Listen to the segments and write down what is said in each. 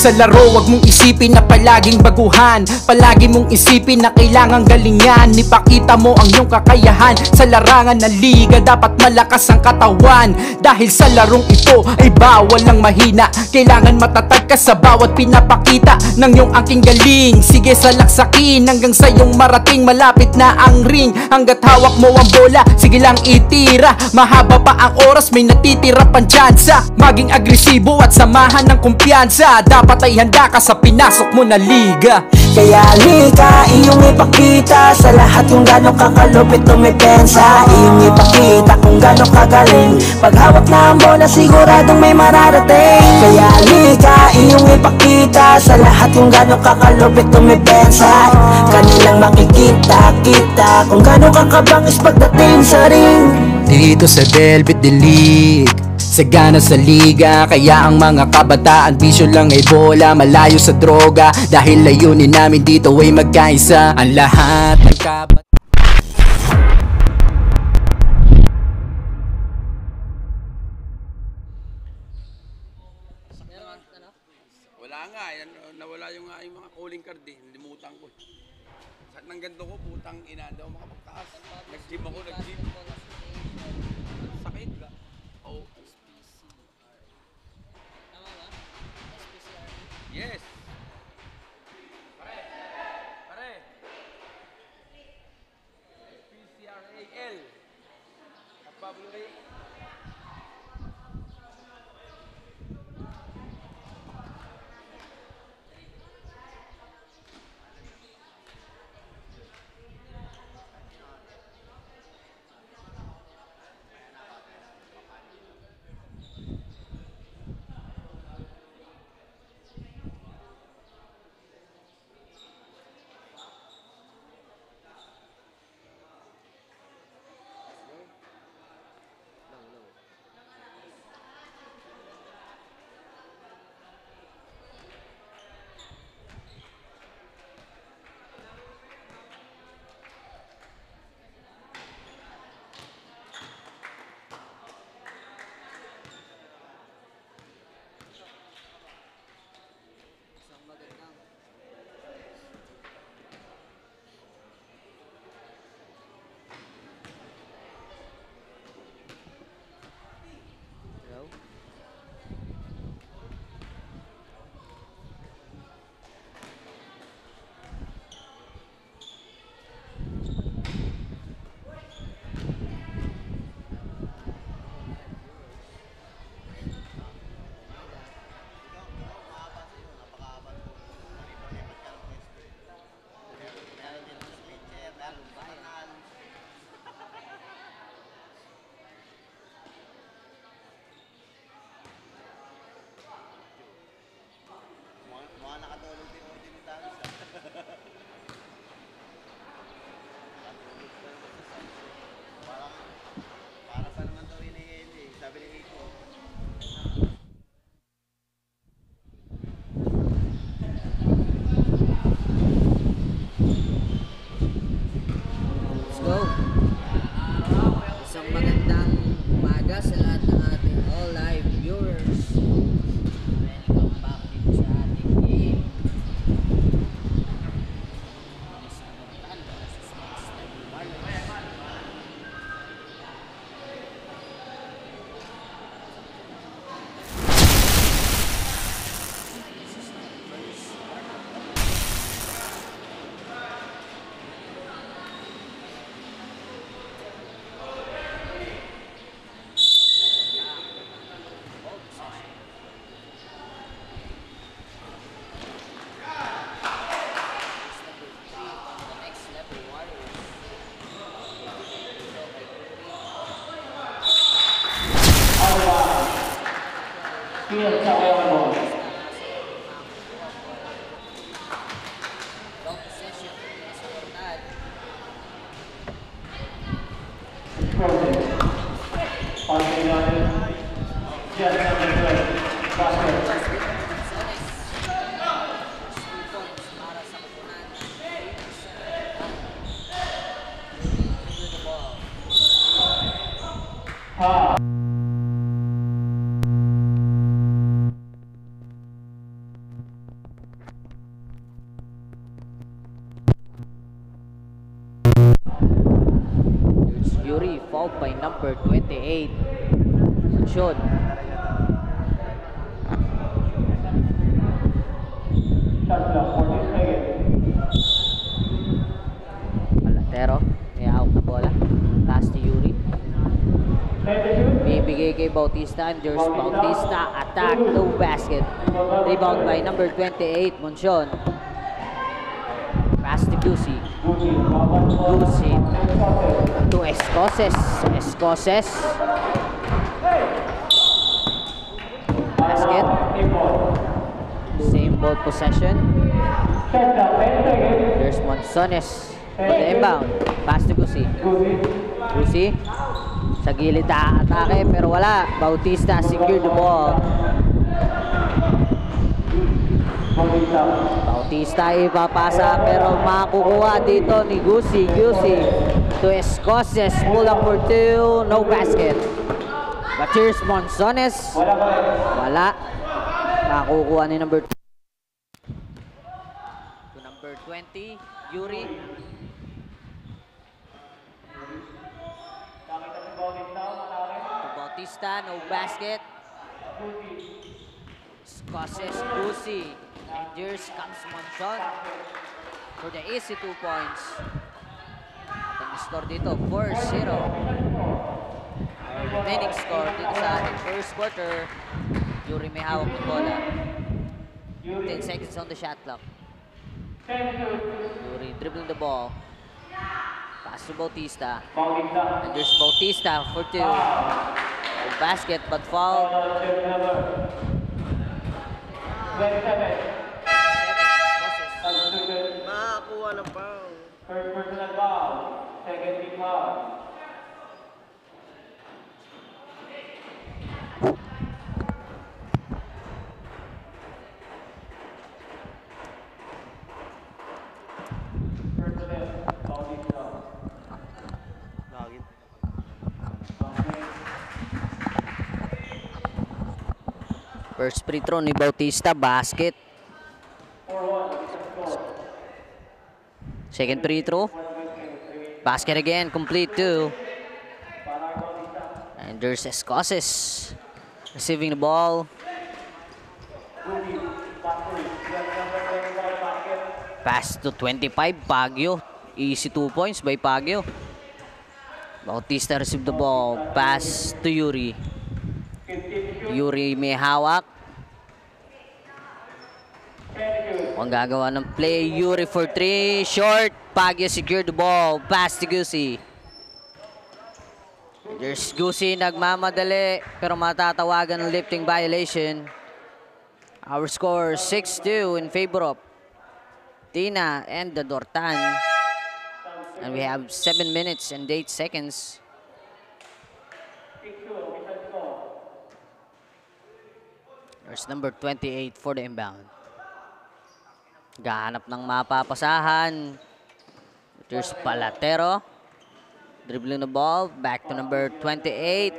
Sa laro wag mong isipin na palaging baguhan, palagi mong isipin na kailangang galingan. Ipakita mo ang iyong kakayahan. Sa larangan ng liga dapat malakas ang katawan, dahil sa larong ito ay bawal ang mahina. Kailangan matatag ka sa bawat pinapakita ng iyong aking galing. Sige salaksakin hanggang sa iyong marating. Malapit na ang ring, hanggat hawak mo ang bola sige lang itira. Mahaba pa ang oras, may natitira pang tsansa. Maging agresibo at samahan ng kumpiyansa. Dapat ay handa ka sa pinasok mo na liga. Kaya halika, iyong ipakita sa lahat kung gano'ng kakalupit tumipensa. Iyong ipakita kung gano'ng kagaling. Pag hawak na ang bola siguradong may mararating. Kaya halika, iyong ipakita sa lahat kung gano'ng kakalupit tumipensa. Kanilang makikita-kita kung gano'ng kakabangis pagdating sa ring. Dito sa Velvet League, sagana sa liga, kaya ang mga kabataan bisyo lang ay bola, malayo sa droga. Dahil layunin namin dito ay magkaisa ang lahat ng kabataan. Wala nga, nawala yung mga calling card eh, nalimutan ko. Sakit ng ganito ko, putang ina, daw makapagtaas. Nag-gym ako, nag-gym. Sakit ka? Oo. Yes. Pare. PCRAL. At Pablo Ray. Monsion. Palatero, may hawak na bola. Pass to Yuri. Bibigay kay Bautista. Andres Bautista. Attack, no basket. Rebound by number 28, Monsion. Pass to Gusi. Gusi to Escoces. Escoces. Basket. Same ball possession. There's Monsones for the inbound. Pass to Gusi. Gusi. Sa gilid atake pero wala. Bautista secured the ball. Bautista ipapasa pero makukuha dito ni Gusi. Gusi to Escoces. Pull up for 2. No basket. But here's Monsones. Wala. Makukuha ni number 2. To number 20, Yuri. To Bautista. No basket. Escoces, Gusi. And here's comes Monson for the easy 2 points. Ating score dito, 4-0. Our remaining score dito sa ating first quarter. Yuri may hawak ng bola. 10 seconds on the shot clock. Yuri dribbling the ball. Pass to Bautista. And there's Bautista for 2. Basket but foul. Makakuha ng foul. First personal foul. Second team foul. First free throw ni Bautista, basket. Second free throw. Basket again, complete 2. And there's Escoces receiving the ball. Pass to 25, Baguio. Easy 2 points by Baguio. Bautista received the ball. Pass to Yuri. Yuri may hawak. Ang gagawa ng play, Yuri for 3. Short. Baguio secured the ball. Pass to Gusi. There's Gusi nagmamadali pero matatawagan ng lifting violation. Our score 6-2 in favor of Tina and the Dortan. And we have 7 minutes and 8 seconds. There's number 28 for the inbound. Gahanap ng mapapasahan. There's Palatero. Dribbling the ball. Back to number 28.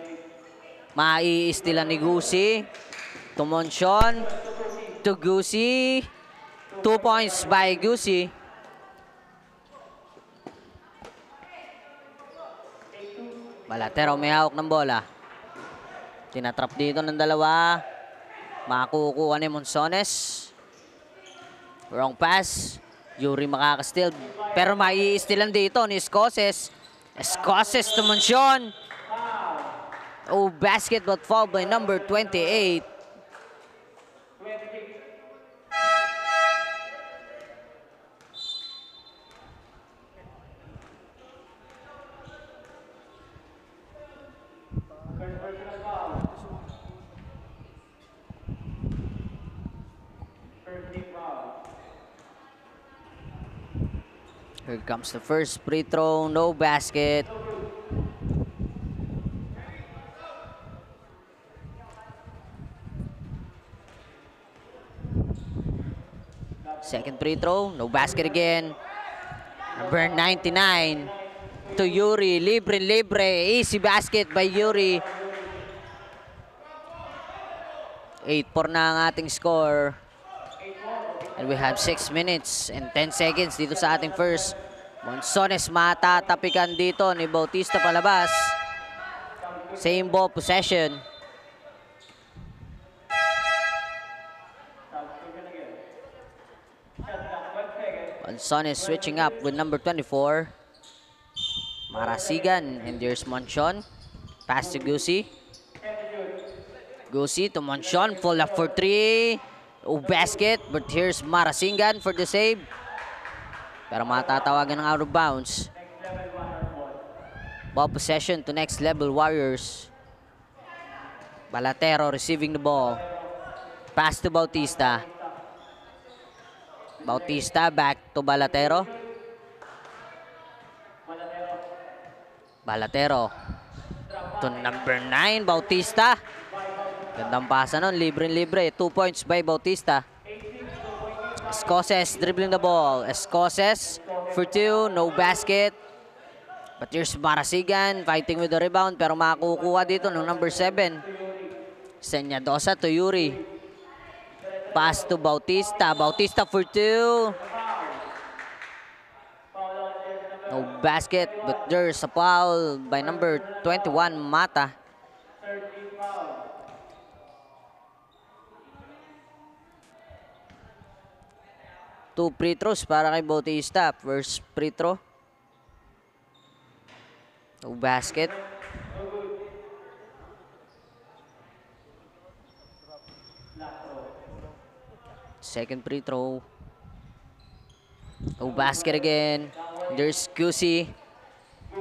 Maiistilan ni Gusi. To Monsion. To Gusi. 2 points by Gusi. Palatero may hawak ng bola. Tinatrap dito ng dalawa. Makukuha ni Monsones. Wrong pass. Yuri makakasteal. Pero maiistilan dito ni Escoces. Escoces to Monsion. Oh, basket but foul by number 28. Here comes the first free throw, no basket. Second free throw, no basket again. Number 99 to Yuri, libre. Easy basket by Yuri. 8-4 na ang ating score. And we have 6 minutes and 10 seconds dito sa ating first. Monsones matatapikan dito ni Bautista palabas. Same ball possession. Monson is switching up with number 24. Marasigan, and there's Monson. Pass to Gusi. Gusi to Monson, pull up for 3. Oh, basket, but here's Marasigan for the save. Pero matatawagan ng out of bounds. Ball possession to next level Warriors. Balatero receiving the ball. Pass to Bautista. Bautista back to Balatero. Balatero to number 9, Bautista. Gandang pasa nun, libre-libre. 2 points by Bautista. Escoses dribbling the ball. Escoses for 2, no basket. But here's Marasigan fighting with the rebound, pero makukuha dito ng number 7. Senyadosa to Yuri. Pass to Bautista. Bautista for 2. No basket, but there's a foul by number 21, Mata. Two free throws para kay Bautista. First free throw. No basket. Second free throw. No basket again. There's Gusi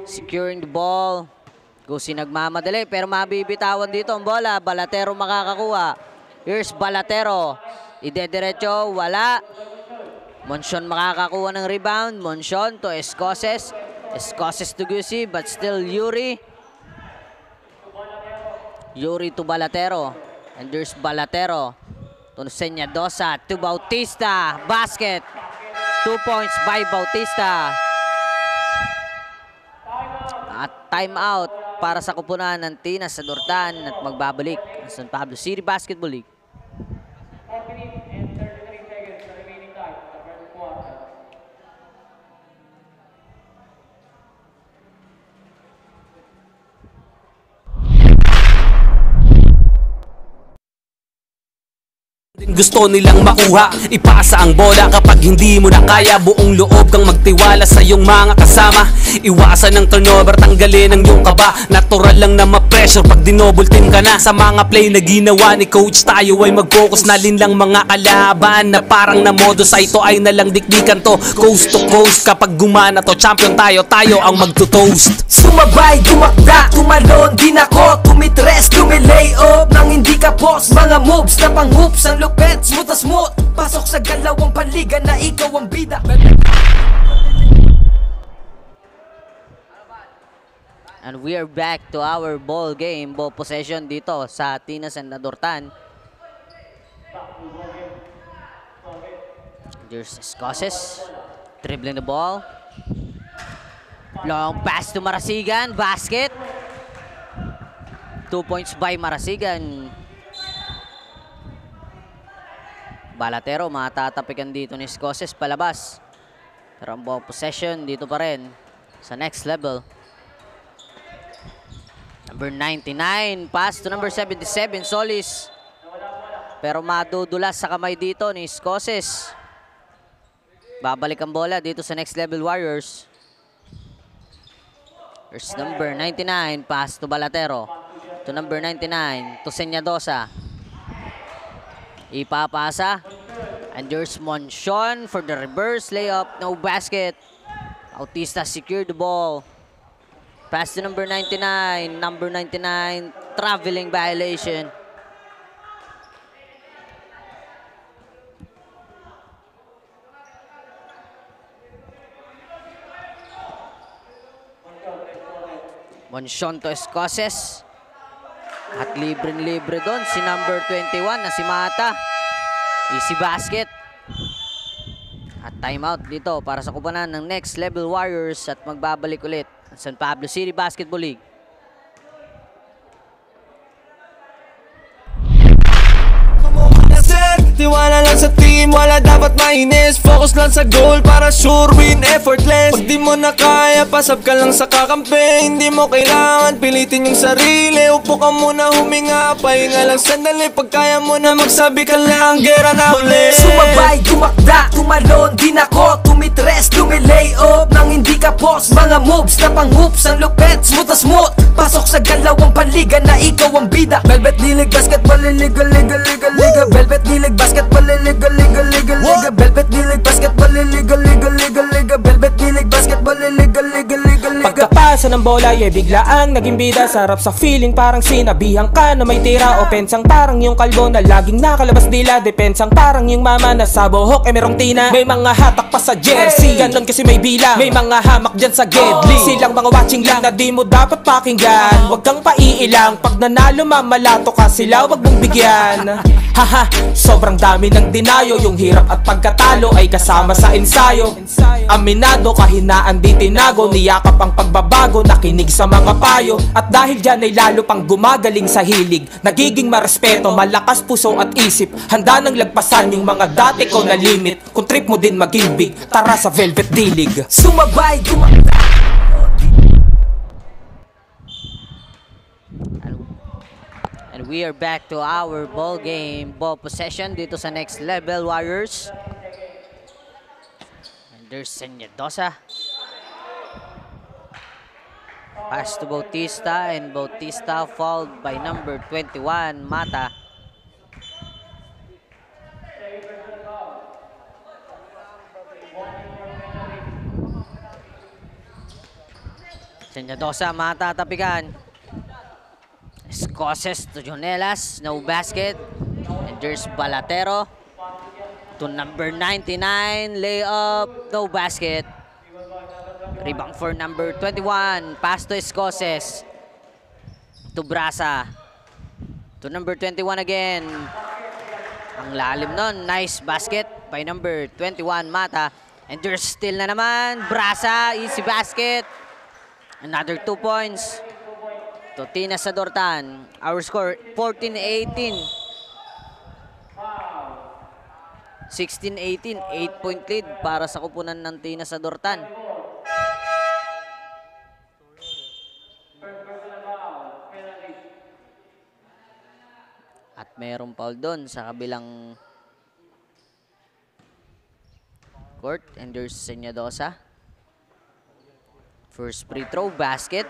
securing the ball. Gusi nagmamadali pero mabibitawan dito ang bola. Balatero makakakuha. Here's Balatero. Idediretso, wala. Monson makakakuha ng rebound. Monson to Escoses. Escoses to Gusi, but still Yuri. Yuri to Balatero. And there's Balatero to Senyadosa to Bautista. Basket. 2 points by Bautista. At timeout para sa kupunan ng Tinas sa Dortan at magbabalik ang San Pablo City Basketball League. Gusto nilang makuha, ipasa ang bola kapag hindi mo na kaya. Buong loob kang magtiwala sa iyong mga kasama. Iwasan ng turnover, tanggalin ang iyong kaba. Natural lang na ma-pressure pag dinouble team ka na. Sa mga play na ginawa ni coach, tayo ay mag-focus na rin lang mga kalaban na parang na modo sa ito ay nalang dikdikan to. Coast to coast, kapag gumana to, champion tayo, tayo ang magto-toast. Sumabay, dumakda, tumalon din ako. Tumitres, tumilay up nang hindi ka boss. Mga moves na pang hoops ang lupet, smooth na smooth. Pasok sa galawang paligan na ikaw ang bida. And we are back to our ball game, ball possession dito sa Tinas and Dortan. There's Escoses dribbling the ball. Long pass to Marasigan, basket. 2 points by Marasigan. Balatero, matatapikan dito ni Escoses palabas. Pero ang ball possession dito pa rin sa next level. Number 99, pass to number 77, Solis. Pero madudulas sa kamay dito ni Escoses. Babalik ang bola dito sa next level Warriors. There's number 99, pass to Balatero. To number 99, to Senyadosa. Ipapasa. And there's Monson for the reverse layup. No basket. Bautista secured the ball. Pass to number 99. Number 99, traveling violation. Monson to Escoses. At libre-libre doon si number 21 na si Mata. Easy basket. At timeout dito para sa kupunan ng next level Warriors at magbabalik ulit ang San Pablo City Basketball League. Tiwala lang sa team, wala dapat mainis. Focus lang sa goal para sure win, effortless. Pag di mo na kaya, pasab ka lang sa kakampi. Hindi mo kailangan pilitin yung sarili. Upo ka muna, huminga, pahinga lang sandali. Pag kaya mo na magsabi ka lang, gera na ulit. Sumabay, dumakda, tumalon din ako. tres, lumilay up nang hindi ka boss. Mga moves na pang hoops, ang lupet, smooth na smooth. Pasok sa galawang panliga na ikaw ang bida. Velvet Nilig Basketball, liga, liga, liga, liga. Velvet Nilig Basketball, liga, liga, liga, liga. Velvet Nilig Basketball, liga, liga, liga, liga. Velvet Nilig Basketball, liga, liga, liga, liga. Pagkapasa ng bola, biglaang naging bida. Sarap sa feeling, parang sinabihan ka na may tira. Opensang parang yung kalbo na laging nakalabas dila. Depensang parang yung mama na sa buhok merong tina. May mga hatak pa sa jersey, ganon kasi may bilang. May mga hamak dyan sa gedli, silang mga watching lang na di mo dapat pakinggan. Huwag kang paiilang, pag nanalo mamalato ka sila, wag mong bigyan. Haha, sobrang dami ng dinayo. Yung hirap at pagkatalo ay kasama sa ensayo. Aminado, kahinaan di tinago. Niyakap ang pagbabago, nakinig sa mga payo. At dahil dyan ay lalo pang gumagaling sa hilig. Nagiging marespeto, malakas puso at isip. Handa nang lagpasan yung mga dati ko na limit. Kung trip mo din maging big, tara sa Velvet Dilig. Sumabay, And we are back to our ball game, ball possession dito sa Next Level Warriors. And there's Senyadosa. Pass to Bautista, and Bautista fouled by number 21, Mata. Senyadosa, Mata tapikan. Escoses to Jonelas, no basket. And there's Balatero to number 99, layup, no basket. Rebound for number 21, pass to Escoses. To Brasa. To number 21 again. Ang lalim nun, nice basket by number 21, Mata. And there's still na naman, Brasa, easy basket. Another 2 points. To Tina Sadortan. Our score 14-18. 16-18, 8-point lead para sa kupunan ng Tina Sadortan. At mayroong foul doon sa kabilang court. And there's Senyadosa. First free throw, basket.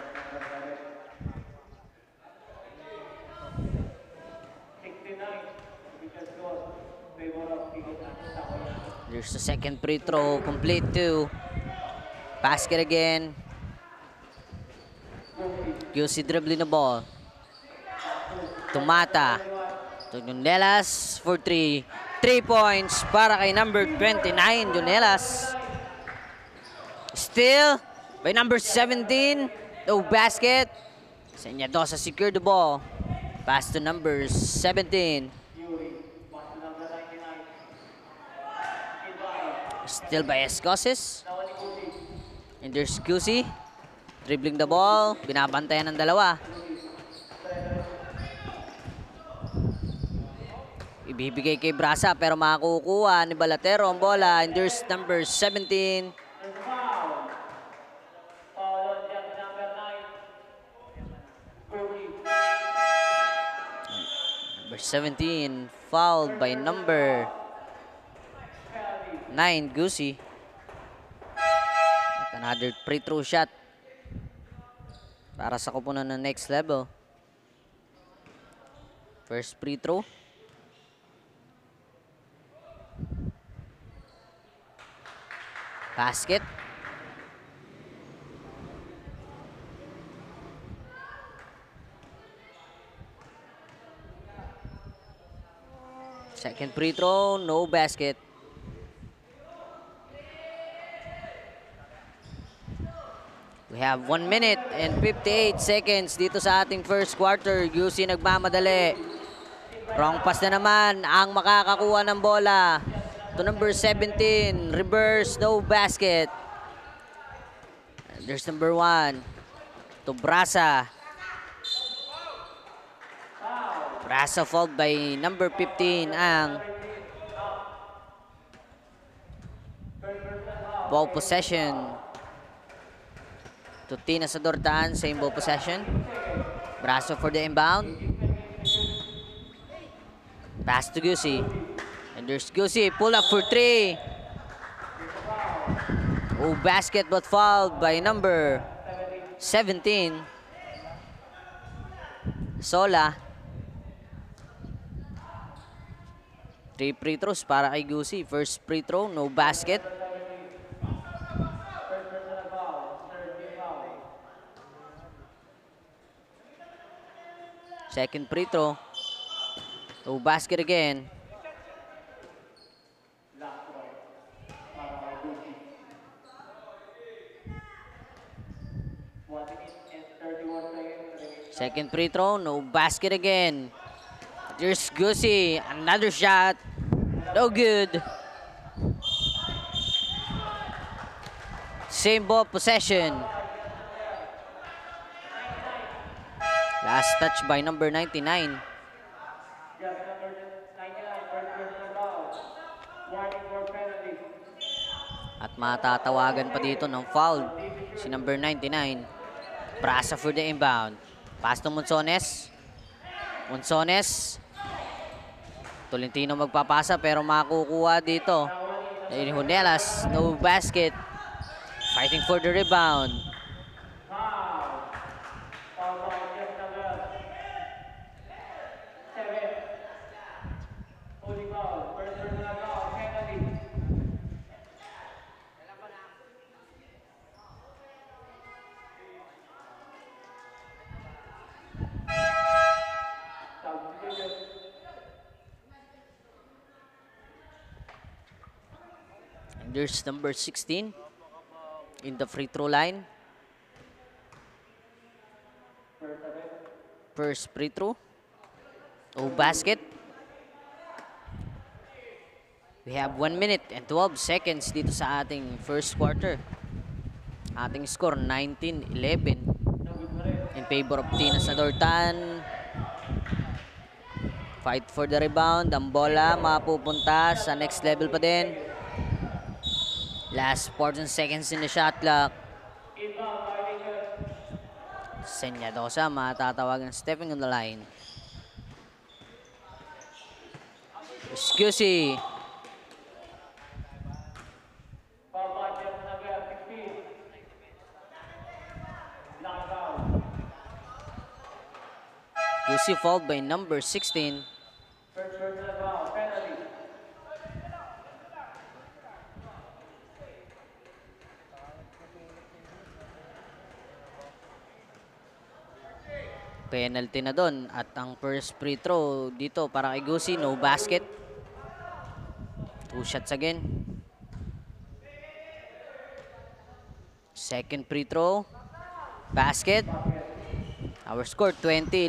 There's the second free throw, complete too. Basket again. QC dribbling the ball. To Mata. To Jonelas for 3. 3 points para kay number 29, Jonelas. Still by number 17. No basket. Senyadosa secured the ball. Pass to number 17. Still by Escoses. And there's QC. Dribbling the ball. Binabantayan ng dalawa. Ibibigay kay Brasa pero makakukuha ni Balatero ang bola. And there's number 17. Number 17 fouled by number 9, Gucci. At another free throw shot para sa kupunan ng Next Level. First free throw. Basket. Second free throw, no basket. We have 1 minute and 58 seconds dito sa ating first quarter. UC nagmamadali. Wrong pass na naman ang makakakuha ng bola. To number 17, reverse, no basket. There's number 1. To Brasa. Brasa fouled by number 15 ang ball possession. To Tina Sadortan, same ball possession. Braso for the inbound. Pass to Gucci. And there's Gucci, pull up for 3. Oh, basket but fouled by number 17. Sola. 3 free throws para kay Gusi. First free throw, no basket. Second free throw. No basket again. Second free throw, no basket again. There's Gusi, another shot. No good. Same ball possession. Last touch by number 99. At matatawagan pa dito ng foul si number 99. Prasa for the inbound. Pass to Monsones. Monsones. Tolentino magpapasa pero makukuha dito. Hunelas, no basket. Fighting for the rebound. There's number 16 in the free throw line. First free throw. Oh, basket. We have 1 minute and 12 seconds dito sa ating first quarter. Ating score 19-11 in favor of Tinas Adortan. Fight for the rebound. Ang bola mapupunta sa next level pa din. Last 14 seconds in the shot clock. Senyadosa matatawagan stepping on the line. Gusi. Gusi fouled by number 16. Penalty na doon at ang first free throw dito para kay Gusi, no basket. 2 shots again. Second free throw, basket. Our score 20-11.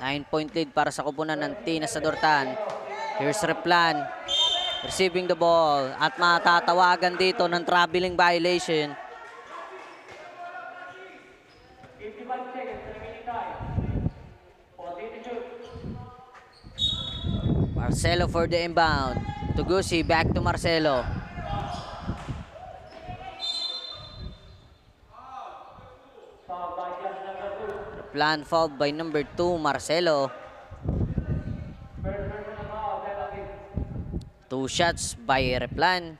9-point lead para sa kupunan ng Tinas Adortan. Here's Replan receiving the ball at matatawagan dito ng traveling violation. Marcelo for the inbound. To Gusi, back to Marcelo. Replan fouled by number 2, Marcelo. 2 shots by Replan.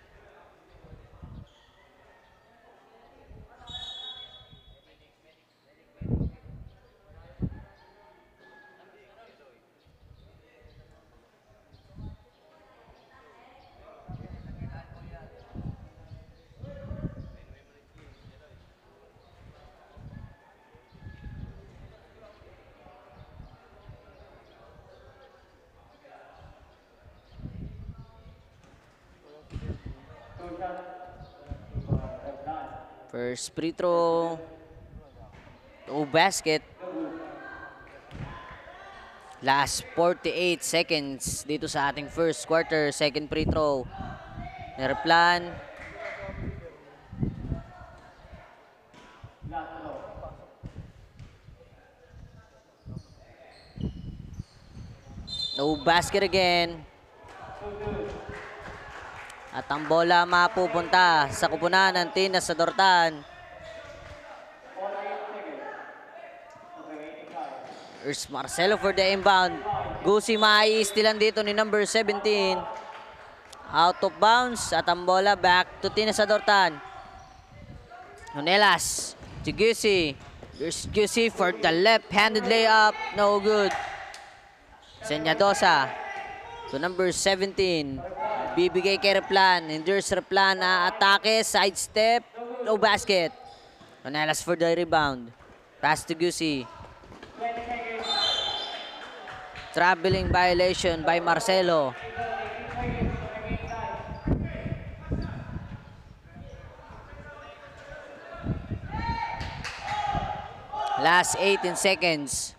First free throw. Oh, basket. Last 48 seconds dito sa ating first quarter. Second free throw. Replan. No basket again. At ang bola mapupunta sa kupunan ng Tinas Adortan. Here's Marcelo for the inbound. Gusi maiistilan dito ni number 17. Out of bounds at ang bola back to Tinas Adortan. Nonelas to Gussie. There's Gussie for the left-handed layup. No good. Senyadosa to number 17. Bibigay kay Replan. And there's Replan na atake. Sidestep. No basket. Nonelas for the rebound. Pass to Gussie. Traveling violation by Marcelo. Last 18 seconds.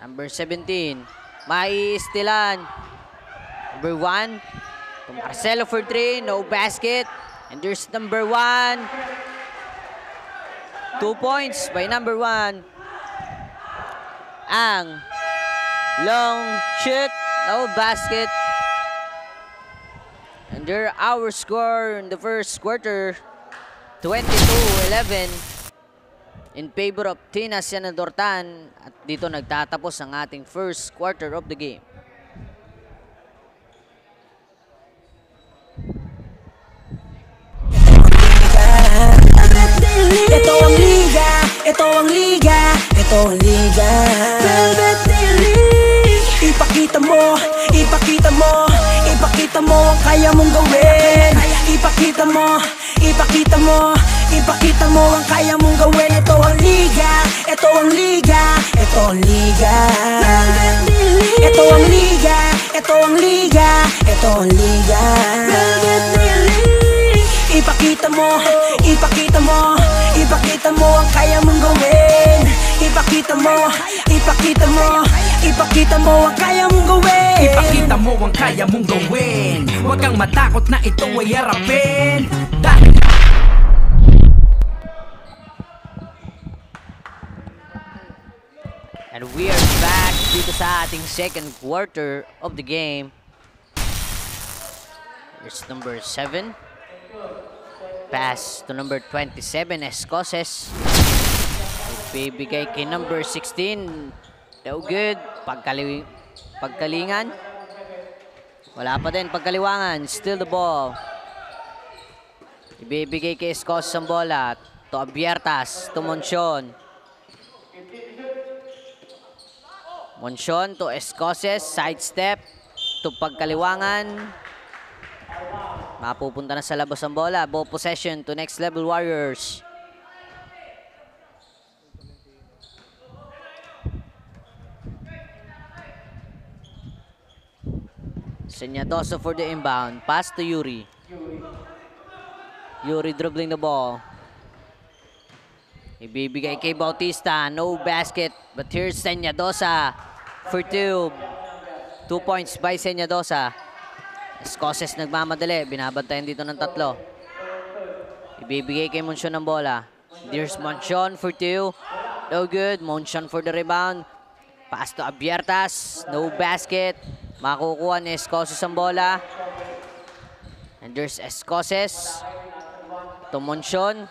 Number 17. Maiistilan. Number 1. To Marcelo for 3. No basket. And there's number 1. 2 points by number 1. Ang long shoot. No basket. And there our score in the first quarter. 22-11. In favor of Tina Senador Tan. At dito nagtatapos ang ating first quarter of the game. Ito ang liga, ito ang liga, ito ang liga. Velvet Daily. Ipakita mo, ipakita mo, ipakita mo ang kaya mong gawin. Ipakita mo, ipakita mo, ipakita mo ang kaya mong gawin. Ito ang liga, ito ang liga, ito ang liga. Velvet Daily. Ito ang liga, ito ang liga, ito ang liga. Velvet Daily. Ipakita mo, ipakita mo, ipakita mo ang kaya mong gawin. Ipakita mo, ipakita mo, ipakita mo ang kaya mong gawin. Ipakita mo ang kaya mong gawin. Huwag kang matakot na ito ay harapin. Dahil And we are back dito sa ating second quarter of the game. Here's number 7. Pass to number 27, Escoses. Bibigay kay number 16. No good. Pagkalingan. Wala pa din. Pagkaliwangan. Still the ball. Ibibigay kay Escoses ang bola. To Abiertas. To Moncion. Moncion to Escoses. Sidestep. To Pagkaliwangan. Mapupunta na sa labas ang bola. Ball possession to Next Level Warriors. Senyadoso for the inbound. Pass to Yuri. Yuri dribbling the ball. Ibibigay kay Bautista. No basket. But here's Senyadosa for 2. 2 points by Senyadosa. Escoses nagmamadali. Binabantayan dito ng 3. Ibibigay kay Moncion ang bola. There's Moncion for 2. No good. Moncion for the rebound. Pass to Abiertas. No basket. Makukuha ni Escoses ang bola. And there's Escoses. To Moncion.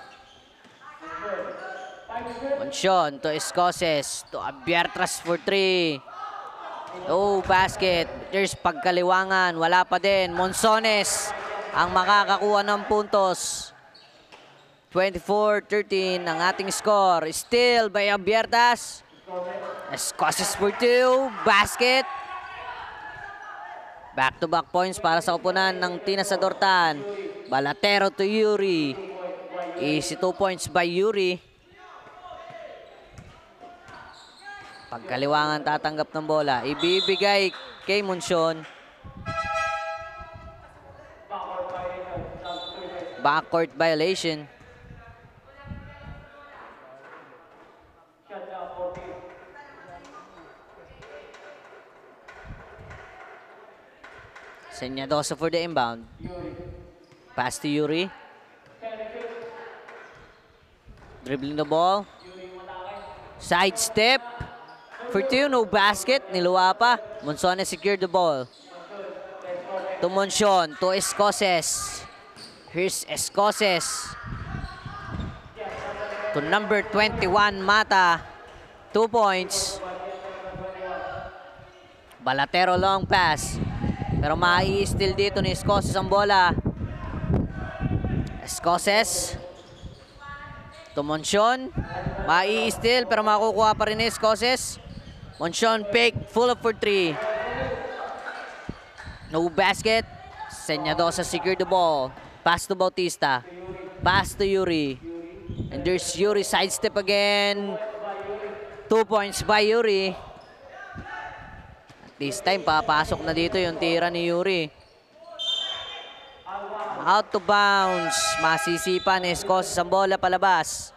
Moncion to Escoses. To Abiertas for 3. Oh, basket. There's Pagkaliwangan. Wala pa din. Monzones ang makakakuha ng puntos. 24-13 ang ating score. Still by Abiertas. Escoses for 2. Basket. Back-to-back points para sa koponan ng Tina Sadortan. Balatero to Yuri. Easy 2 points by Yuri. Pagkaliwangan tatanggap ng bola. Ibibigay kay Moncion. Backcourt violation. Senyadoso for the inbound. Pass to Yuri. Dribbling the ball. Sidestep. For 2, no basket. Niluwa pa. Monzones secured the ball. To Moncion. To Escoses. Here's Escoses. To number 21, Mata. 2 points. Balatero long pass. Pero mai-steal dito ni Escoses ang bola. Escoses. To Monsion. Mai-steal pero makukuha pa rin ni Escoses. Monsion pick, full up for 3. No basket. Senyadosa secure the ball. Pass to Bautista. Pass to Yuri. And there's Yuri sidestep again. 2 points by Yuri. At this time, papasok na dito yung tira ni Yuri. Out to bounds. Masisipa ni Escoses ang bola palabas.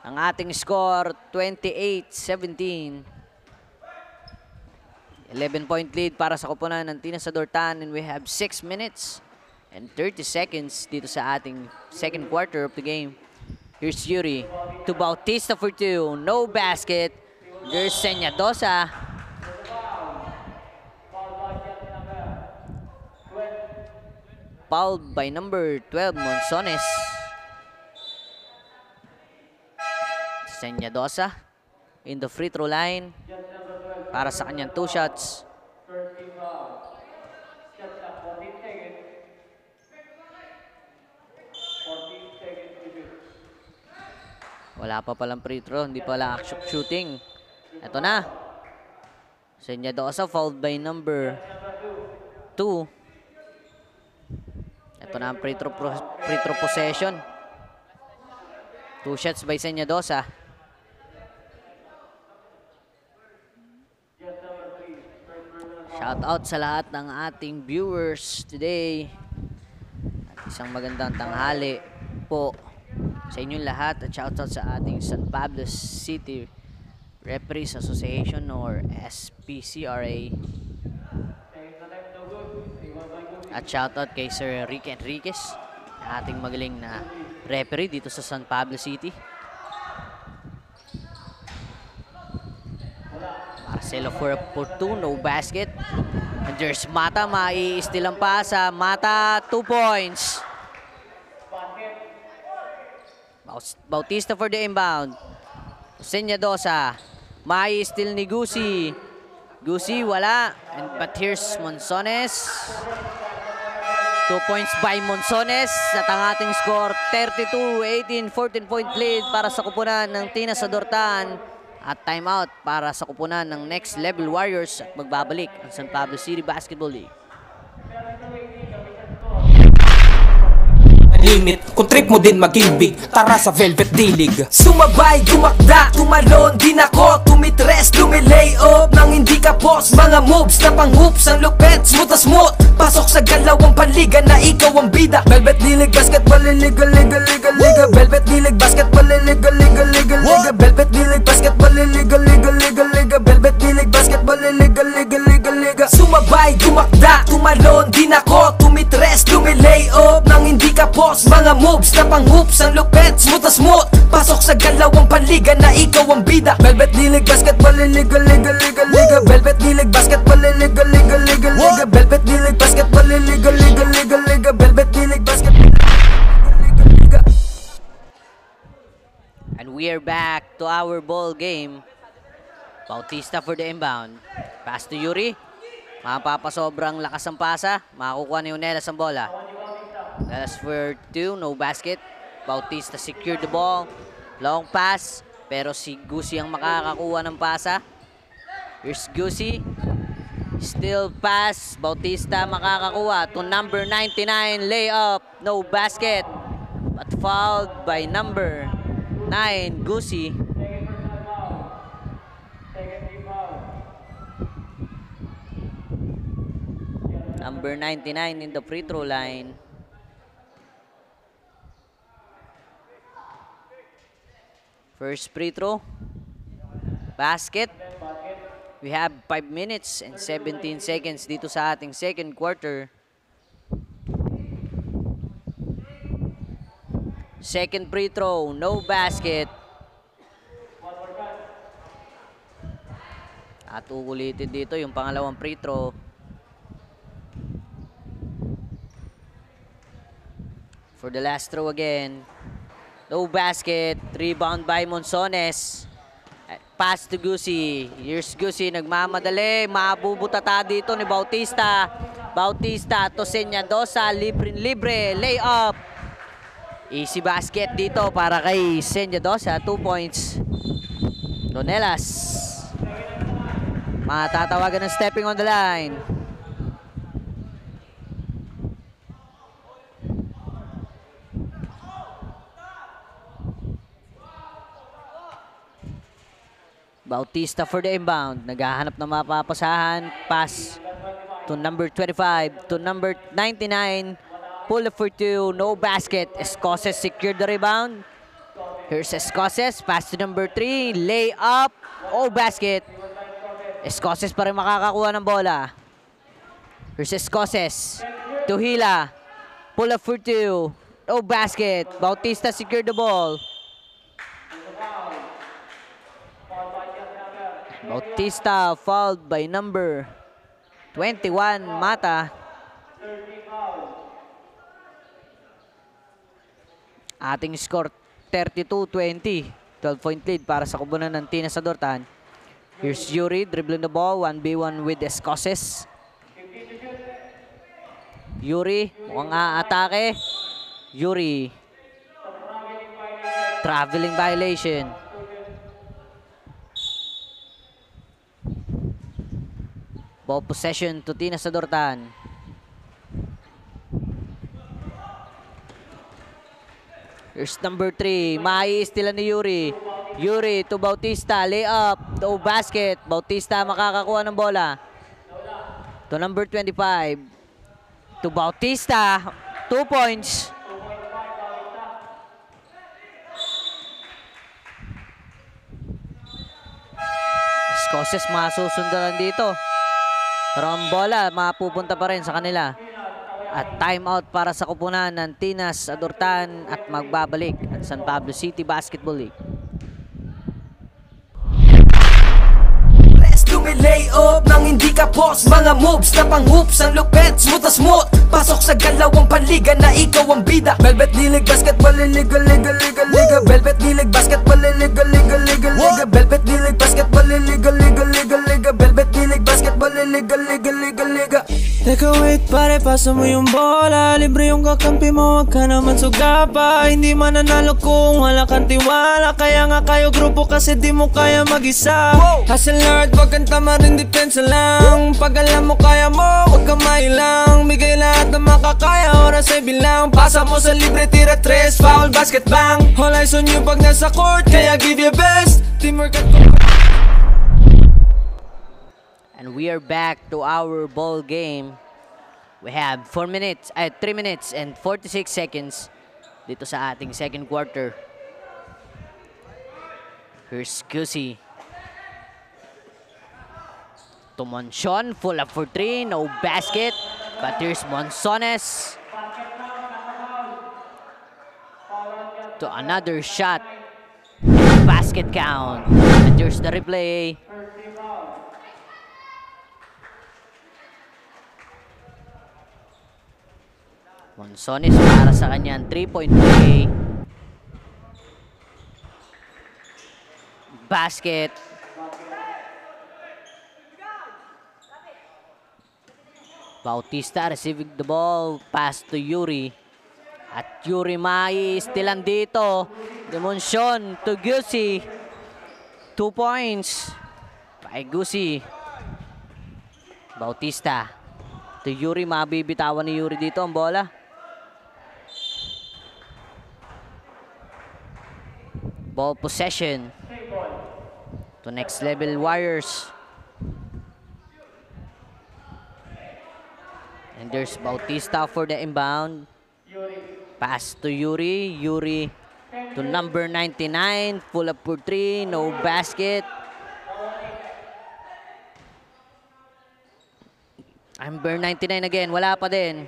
Ang ating score, 28-17. 11-point lead para sa koponan ng Tina Sadortan, and we have 6 minutes and 30 seconds dito sa ating second quarter of the game. Here's Yuri to Bautista for 2. No basket. There's Senyadosa. Fouled by number 12, Monsones. Senyadosa in the free throw line para sa kanyang 2 shots. Wala pa palang free throw, hindi pala actual shooting. Ito na. Senyadosa fouled by number 2. Ito na ang free throw possession. 2 shots by Senyadosa. Shout out sa lahat ng ating viewers today. At isang magandang tanghali po sa inyong lahat. At shout out sa ating San Pablo City Referees Association or SPCRA. At shout out kay Sir Rick Enriquez, ating magaling na referee dito sa San Pablo City. Marcelo for 2, no basket. And there's Mata, mai-steal ang pasa. Mata, 2 points. Bautista for the inbound. Senyadosa, mai-steal ni Gusi. Gusi, wala. But here's Monsones. 2 points by Monsones. At ang ating score, 32-18, 14-point lead para sa kupunan ng Tina Sadortan. At timeout para sa kupunan ng Next Level Warriors at magbabalik ang San Pablo City Basketball League. Limit, kung trip mo din maging big, tara sa Velvet D-League. Sumabay, tumakda, tumalon, din ako tumitres, lumilay up nang hindi ka boss. Mga moves na pang hoops, ang lupet, smooth na smooth. Pasok sa galawang panliga na ikaw ang bida. Velvet D-League, basketball, liga, liga, liga, liga. Velvet D-League, basketball, liga, liga, liga, liga. Velvet D-League, basketball, liga, liga, liga, liga. Velvet D-League, basketball, liga, liga, liga, liga. Sumabay, tumakda, tumalon, din ako tumitres, lumilay up nang hindi ka boss. Mga moves na pang hoops, ang lupet, smooth na smooth. Pasok sa galawang panliga na ikaw ang bida. Velvet D-League, basketball, liga, liga, liga, liga. Velvet D-League, basketball, liga, liga, liga, liga. Velvet D-League, basketball, liga, liga, liga, liga. Velvet D-League, basketball, liga, liga. And we are back to our ball game. Bautista for the inbound. Pass to Yuri. Mapapasobrang lakas ang pasa. Makakukuha ni Unelas ang bola. That's for 2, no basket. Bautista secured the ball. Long pass, pero si Gusi ang makakakuha ng pasa. Here's Gusi. Still pass. Bautista makakakuha to number 99. Layup, no basket. But fouled by number 9, Gusi. Number 99 in the free throw line. First free throw. Basket. We have 5 minutes and 17 seconds dito sa ating second quarter. Second free throw, no basket. At uulitin dito yung pangalawang free throw. For the last throw again. No basket. Rebound by Monsones. Pass to Gusi. Here's Gusi. Nagmamadali. Mabubutata dito ni Bautista. Bautista to Senyadosa. Libre. Layup. Easy basket dito para kay Senyadosa. 2 points. Donelas. Matatawagan ng stepping on the line. Bautista for the inbound. Naghahanap ng mapapasahan. Pass to number 25, to number 99. Pull up for 2, no basket. Escoses secured the rebound. Here's Escoses, pass to number 3, lay up, oh basket. Escoses pa rin makakakuha ng bola. Here's Escoses, to Hila, pull up for 2, no basket. Bautista secured the ball. Bautista fouled by number 21, Mata. Ating score 32-20. 12-point lead para sa kubunan ng Tinas Adortan. Here's Yuri dribbling the ball. 1v1 with Escoses. Yuri mukhang aatake. Yuri. Traveling violation. Ball possession to Tinas Adortan. Here's number 3. Maiistilan ni Yuri. Yuri to Bautista. Lay up. To basket. Bautista makakakuha ng bola. To number 25. To Bautista. 2 points. Escoses masusundan dito. Pero ang bola mapupunta pa rin sa kanila. At timeout para sa kupunan ng Tinas Adortan at magbabalik ang San Pablo City Basketball League. Lay up nang hindi ka post. Mga moves na pang hoops. Ang lupet, smooth na smooth. Pasok sa galawang panliga na ikaw ang bida. Velvet Nilig Basketball Liga, Liga, Liga, Liga. Velvet Nilig Basketball Liga, Liga, Liga, Liga. Velvet Nilig Basketball Liga, Liga, Liga, Liga. Velvet Nilig Basketball Liga, Liga, Liga, Liga. Teka wait pare, pasa mo yung bola. Libre yung kakampi mo, wag ka naman suga pa. Hindi mananalo kung wala kang tiwala. Kaya nga kayo grupo kasi di mo kaya mag-isa. Hustle hard, wag kang tama rin, depensa lang. Pag alam mo kaya mo, wag kang mailang. Bigay lahat na makakaya, oras ay bilang. Pasa mo sa libre, tira 3, foul, basket, bang. All eyes on you pag nasa court, kaya give your best. Teamwork at And we are back to our ball game. We have 3 minutes and 46 seconds dito sa ating second quarter. Here's Gusi. To Monson, full up for 3, no basket. But here's Monsones. To another shot. Basket count. And there's the replay. Monsones para sa kanyang 3-point play. Basket. Bautista receiving the ball. Pass to Yuri. At Yuri maiistilan dito. Demonsion to Gusi. 2 points. Kay Gusi. Bautista. To Yuri. Mabibitawan ni Yuri dito ang bola. Ball possession. To next level Warriors. And there's Bautista for the inbound. Pass to Yuri. Yuri to number 99. Full up for 3. No basket. Number 99 again. Wala pa din.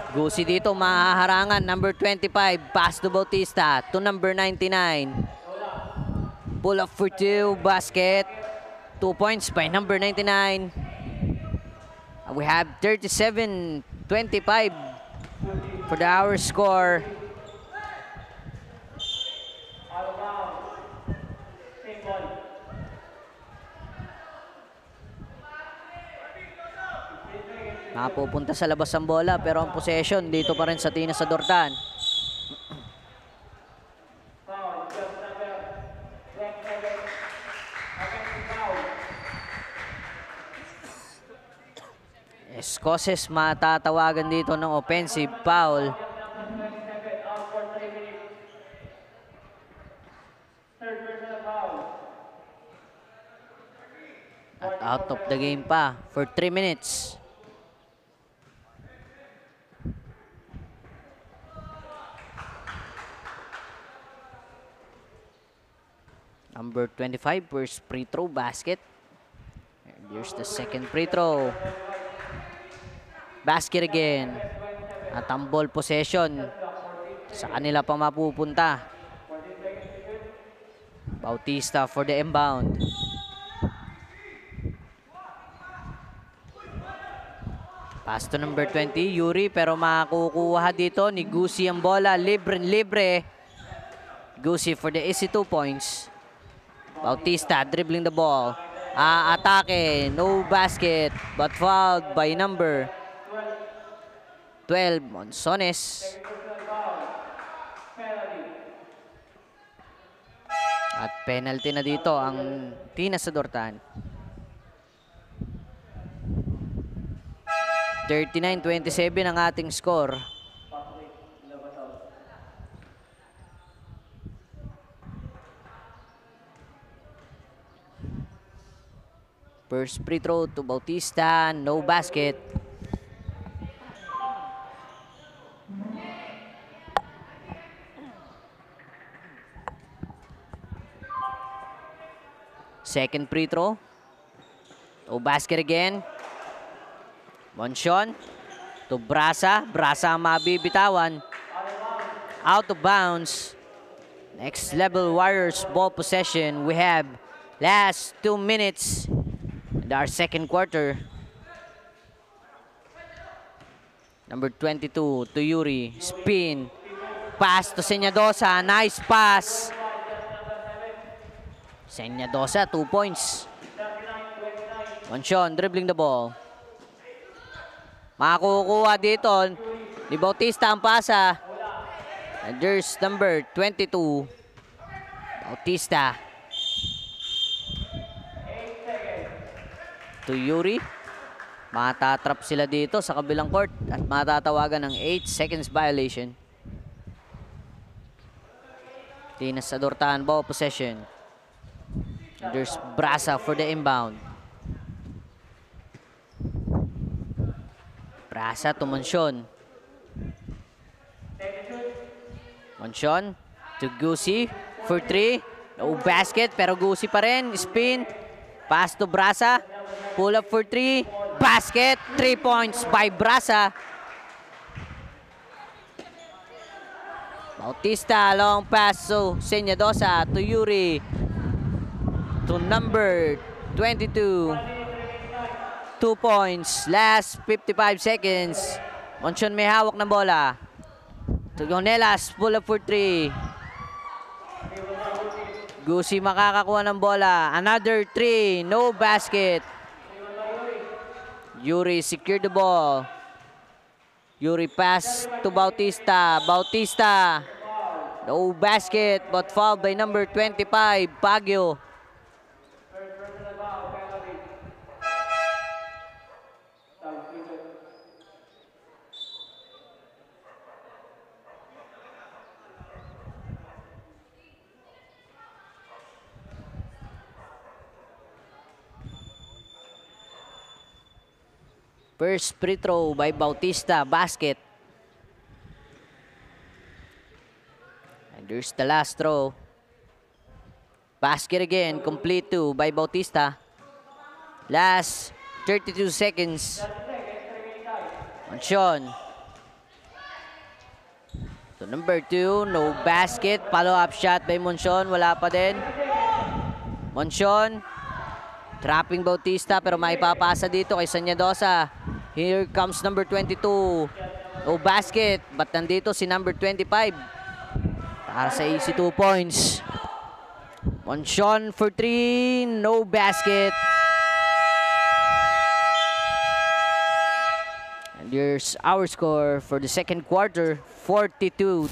Gusi dito mahaharangan. Number 25. Pass to Bautista. To number 99. Pull up for 2. Basket. 2 points by number 99. We have 37-25 for the hour score. Napupunta sa labas ang bola pero ang possession dito pa rin sa Tina Sadortan. Escocés matatawagan dito ng offensive foul. At out of the game pa for 3 minutes. Number 25, first free throw basket. And here's the second free throw. Basket again. At ang ball possession sa kanila pa mapupunta. Bautista for the inbound. Pass to number 20, Yuri, pero makukuha dito ni Gusi ang bola. Libre. Gusi for the easy 2 points. Bautista dribbling the ball. Atake, no basket, but fouled by number 12, Monsones. At penalty na dito ang Tina Sadortan. 39-27 ang ating score. First free throw to Bautista, no basket. Second free throw. No basket again. Monsion to Brasa. Brasa ang mabibitawan. Out of bounds. Next level Warriors ball possession. We have last 2 minutes in our second quarter. Number 22 to Yuri. Spin. Pass to Senyadosa. Nice pass. Senyadosa, 2 points. Monsion dribbling the ball. Makukuha dito ni Bautista ang pasa. And there's number 22. Bautista. To Yuri. Matatrap sila dito sa kabilang court at matatawagan ng 8 seconds violation. Tina Sadortan ball possession. And there's Brasa for the inbound. Brasa to Monsion. Monsion to Gusi for 3. No basket pero Gusi pa rin. Spin. Pass to Brasa. Pull up for 3. Basket. 3 points by Brasa. Bautista. Long pass to Senyadosa to Yuri. To number 22. 2 points. Last 55 seconds. Monsion may hawak ng bola. To Gonelas. Pull up for 3. Gusi makakakuha ng bola. Another 3. No basket. Yuri secure the ball. Yuri pass to Bautista. Bautista. No basket but fouled by number 25. Baguio. First free throw by Bautista, basket. And there's the last throw. Basket again, complete 2 by Bautista. Last 32 seconds. Monsion. So number 2, no basket. Follow-up shot by Monsion, wala pa din. Monsion. Trapping Bautista pero maipapasa dito kay Senyadosa. Here comes number 22. No basket. But nandito si number 25. Para sa easy 2 points. Monsion for 3. No basket. Here's our score for the second quarter, 42-33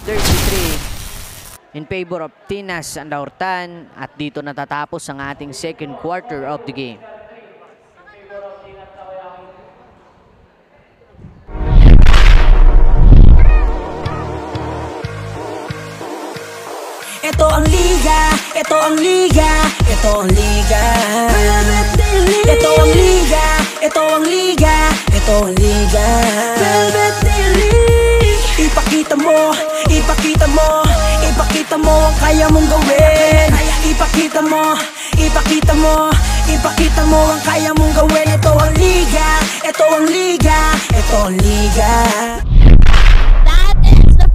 in favor of Tinas Andaurtan. At dito natatapos ang ating second quarter of the game. Ito ang liga, ito ang liga, ito ang liga. Ito ang liga, ito ang liga, ito ang liga. Ipakita mo, ipakita mo, ipakita mo ang kaya mong gawin. Ipakita mo, ipakita mo, ipakita mo ang kaya mong gawin. Ito ang liga, ito ang liga, ito ang liga.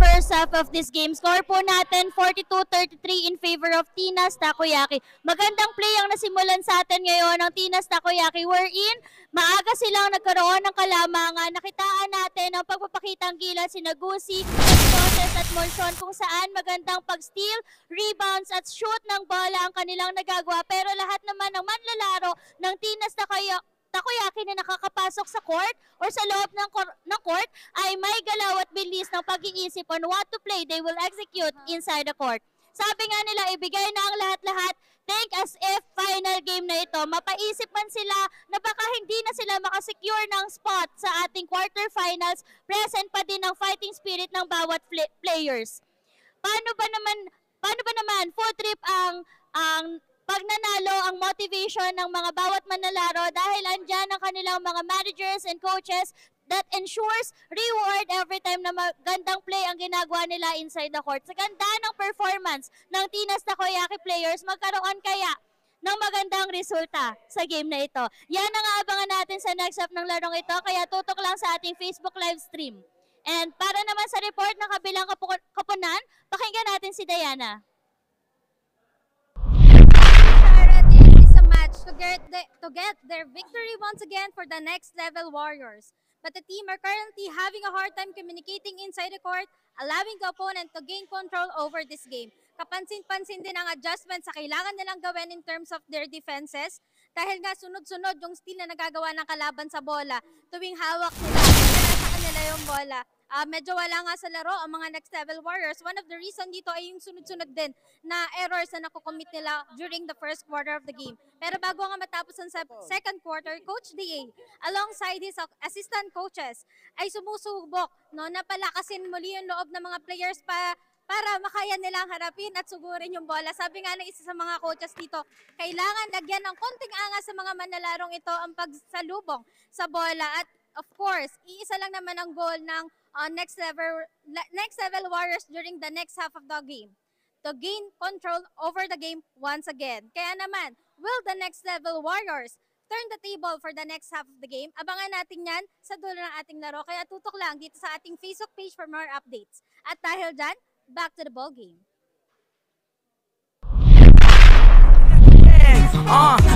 First half of this game. Score po natin 42-33 in favor of Tinas Takoyaki. Magandang play ang nasimulan sa atin ngayon ng Tinas Takoyaki wherein maaga silang nagkaroon ng kalamangan. Nakitaan natin ang pagpapakitang gila si Nagusi, Escoces at Monson kung saan magandang pag-steal, rebounds at shoot ng bola ang kanilang nagagawa. Pero lahat naman ng manlalaro ng Tinas Takoyaki na nakakapasok sa court or sa loob ng court ay may galaw at bilis ng pag-iisip on what to play they will execute inside the court. Sabi nga nila, ibigay na ang lahat-lahat, think as if final game na ito. Mapaisip man sila na baka hindi na sila makasecure ng spot sa ating quarterfinals, present pa din ang fighting spirit ng bawat players. Paano ba naman full trip ang pag nanalo ang motivation ng mga bawat manlalaro dahil andyan ang kanilang mga managers and coaches that ensures reward every time na magandang play ang ginagawa nila inside the court. Sa ganda ng performance ng Tinas Takoyaki players, magkaroon kaya ng magandang resulta sa game na ito. Yan ang aabangan natin sa next half ng larong ito, kaya tutok lang sa ating Facebook live stream. And para naman sa report ng kabilang kapunan, pakinggan natin si Diana. To get their victory once again for the next level Warriors. But the team are currently having a hard time communicating inside the court, allowing the opponent to gain control over this game. Kapansin-pansin din ang adjustment sa kailangan nilang gawin in terms of their defenses dahil nga sunod-sunod yung steal na nagagawa ng kalaban sa bola tuwing hawak nila sa kanila yung bola. Medyo wala nga sa laro ang mga next level Warriors. One of the reason dito ay yung sunod-sunod din na errors na nakukommit nila during the first quarter of the game. Pero bago nga matapos ang second quarter, Coach DA alongside his assistant coaches ay sumusubok na palakasin muli yung loob ng mga players para makaya nilang harapin at sugurin yung bola. Sabi nga ng isa sa mga coaches dito, kailangan lagyan ng konting angas sa mga manalarong ito ang pagsalubong sa bola. At of course, iisa lang naman ang goal ng next level Warriors during the next half of the game, to gain control over the game once again. Kaya naman, will the next level Warriors turn the table for the next half of the game? Abangan natin yan sa dulo ng ating laro. Kaya tutok lang dito sa ating Facebook page for more updates. At dahil dyan, back to the ball game.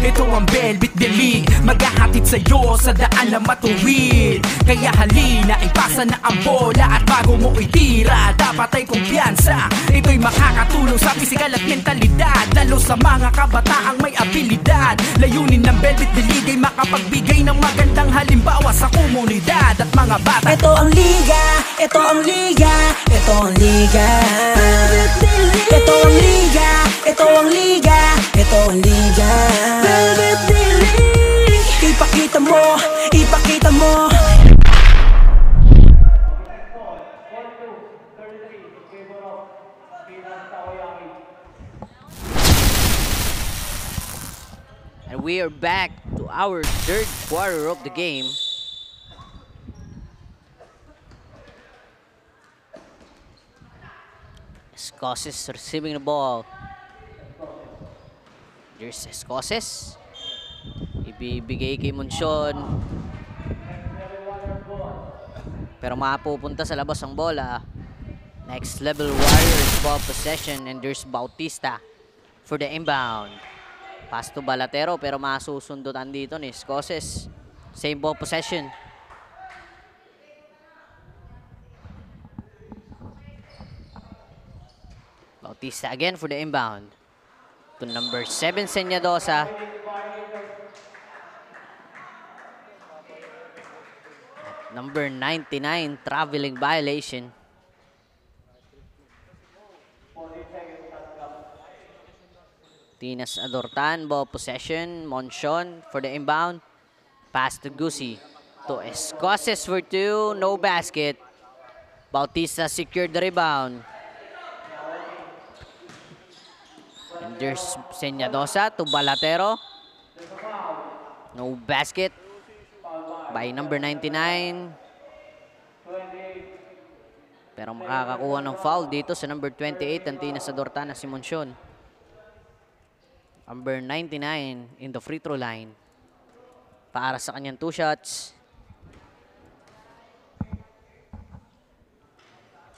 Ito ang Velvet The League, maghahatid sa'yo sa daan na matuwid. Kaya halina, ipasa na ang bola at bago mo itira, dapat ay kumpiyansa. Ito'y makakatulong sa pisikal at mentalidad, lalo sa mga kabataang may abilidad. Layunin ng Velvet The League ay makapagbigay ng magandang halimbawa sa komunidad at mga bata. Ito ang liga, ito ang liga, ito ang liga. Ito ang liga, ito ang liga, ito ang liga. Ipakita mo, ipakita mo. And we are back to our third quarter of the game. Escoces receiving the ball. There's Escoces. Ibibigay kay Monson. Pero mapupunta sa labas ang bola. Next level Warriors ball possession, and there's Bautista for the inbound. Pass to Balatero pero masusundutan dito ni Escoces. Same ball possession. Bautista again for the inbound. To number 7, Senyadosa. Number 99, traveling violation. Tinas Adortan, ball possession. Monchon for the inbound. Pass to Gusi. To Escoces for 2, no basket. Bautista secured the rebound. And there's Senyadosa to Balatero. No basket by number 99. Pero makakakuha ng foul dito sa number 28 ang Tinas Adortan na si Monchon. Number 99 in the free throw line. Para sa kanyang 2 shots.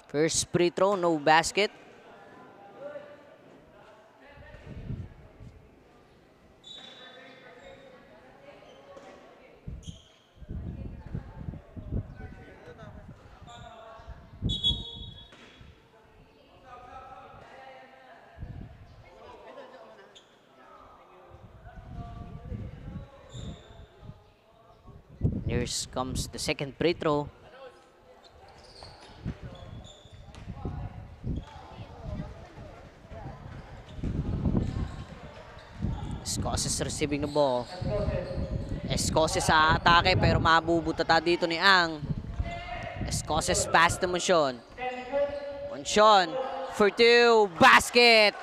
First free throw, no basket. Here comes the second free throw. Escoces receiving the ball. Escoces sa atake pero mabubutata dito ni Ang. Escoces pass to Monchon. Monchon for 2, basket!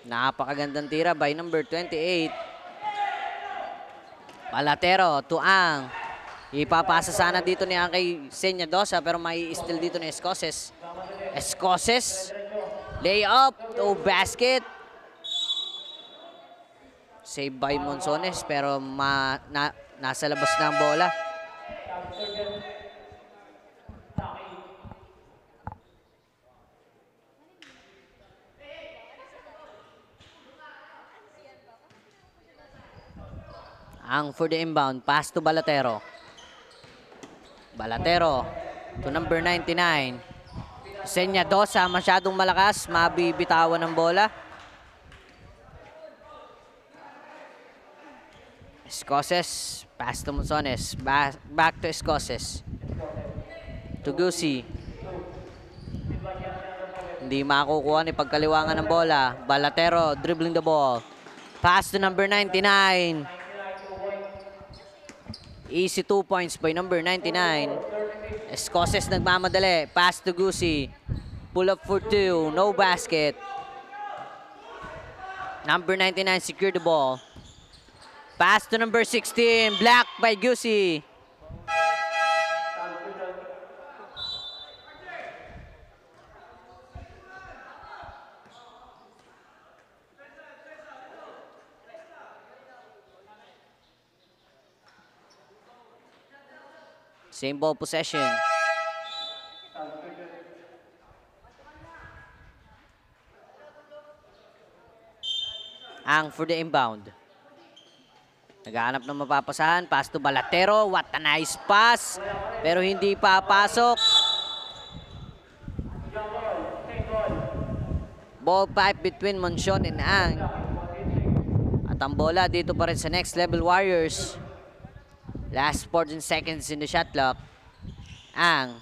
Napakagandang tira by number 28. Balatero to Ang. Ipapasa sana dito ni Ang kay Senyadosa pero may steal dito ni Escoces. Escoces. Layup. No basket. Save by Monsones pero nasa labas na ang bola. Ang for the inbound, pass to Balatero. Balatero to number 99. Senyadosa, masyadong malakas, mabibitawan ng bola. Escoces, pass to Monsones. Back to Escoces. To Gusi. Hindi makukuha ni pagkaliwangan ng bola. Balatero dribbling the ball. Pass to number 99. Easy 2 points by number 99. Escoces nagmamadali. Pass to Gusi. Pull up for 2. No basket. Number 99 secured the ball. Pass to number 16. Blocked by Gusi. Same ball possession. Ang for the inbound. Naghahanap ng mapapasahan. Pass to Balatero. What a nice pass. Pero hindi papasok. Ball pipe between Monchon and Ang. At ang bola dito pa rin sa Next Level Warriors. Last 14 seconds in the shot clock. Ang.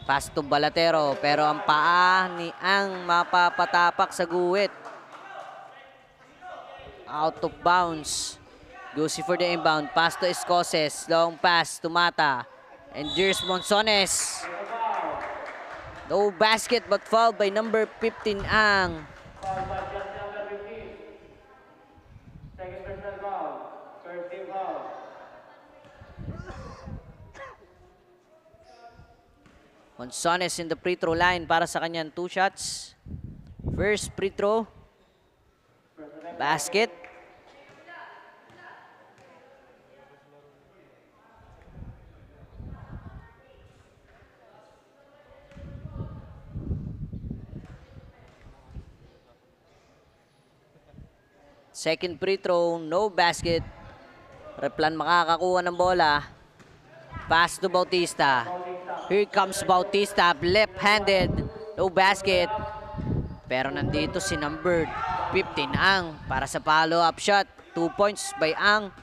Pass to Balatero. Pero ang paa ni Ang mapapatapak sa guwit. Out of bounds. Gusi for the inbound. Pass to Escoces. Long pass to Mata. And here's Monsones. No basket but fouled by number 15, Ang. Monsones in the free throw line para sa kanyang 2 shots. First free throw. Basket. Second free throw, no basket. Replan makakakuha ng bola. Pass to Bautista. Here comes Bautista, left-handed, no basket. Pero nandito si number 15, Ang, para sa follow-up shot. 2 points by Ang.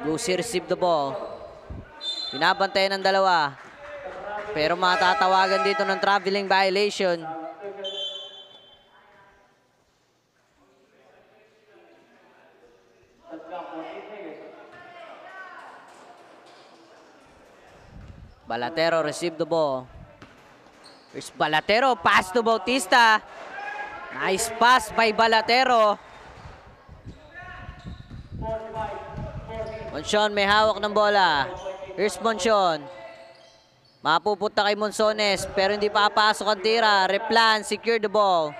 Gusi receive the ball. Binabantayan ng dalawa. Pero matatawagan dito ng traveling violation. Balatero receive the ball. Here's Balatero, pass to Bautista. Nice pass by Balatero. Monson may hawak ng bola. Here's Monson. Mapupunta kay Monsones pero hindi papasok ang tira. Replan, secure the ball.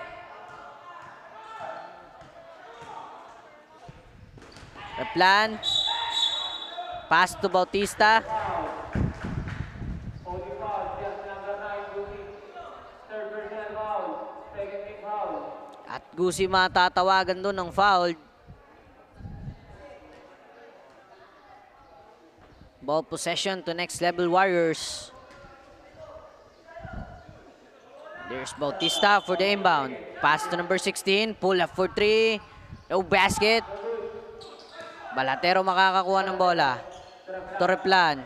Replan. Pass to Bautista. At Gusi matatawagan doon ng foul. Ball possession to Next Level Warriors. There's Bautista for the inbound. Pass to number 16. Pull up for 3. No basket. Balatero makakakuha ng bola. To Replan.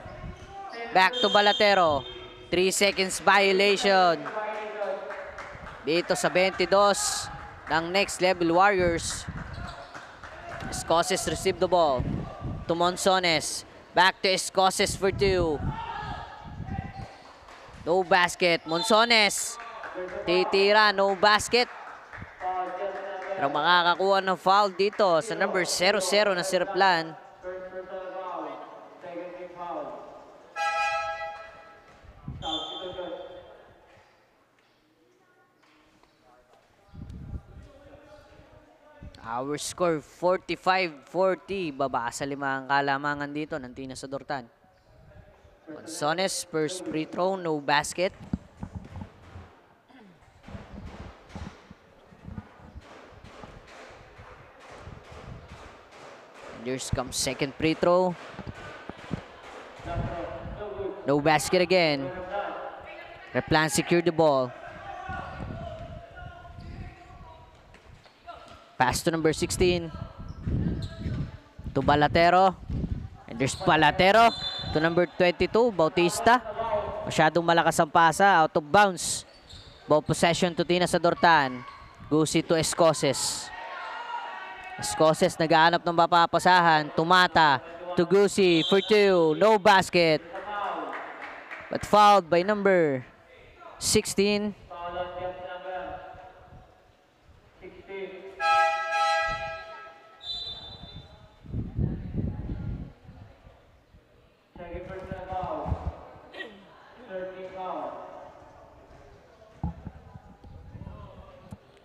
Back to Balatero. 3 seconds violation. Dito sa 22 ng Next Level Warriors. Escoces receive the ball. To Monsones. Back to Escoces for 2. No basket. Monsones. Titira. No basket. Pero makakakuha ng foul dito sa number 00 na si Replan. Our score 45-40. Baba sa 5 ang kalamangan dito ng Tina Sodortan. Monsones first free throw, no basket. There's comes second free throw. No basket again. Replan secure the ball. Pass to number 16. To Balatero. And there's Balatero. To number 22, Bautista. Masyadong malakas ang pasa. Out of bounds. Ball possession to Tina Sodortan. Gusi to Escoces. Escoces nag-aanap ng mapapasahan. Tumata to Gusi for 2. No basket. But fouled by number 16.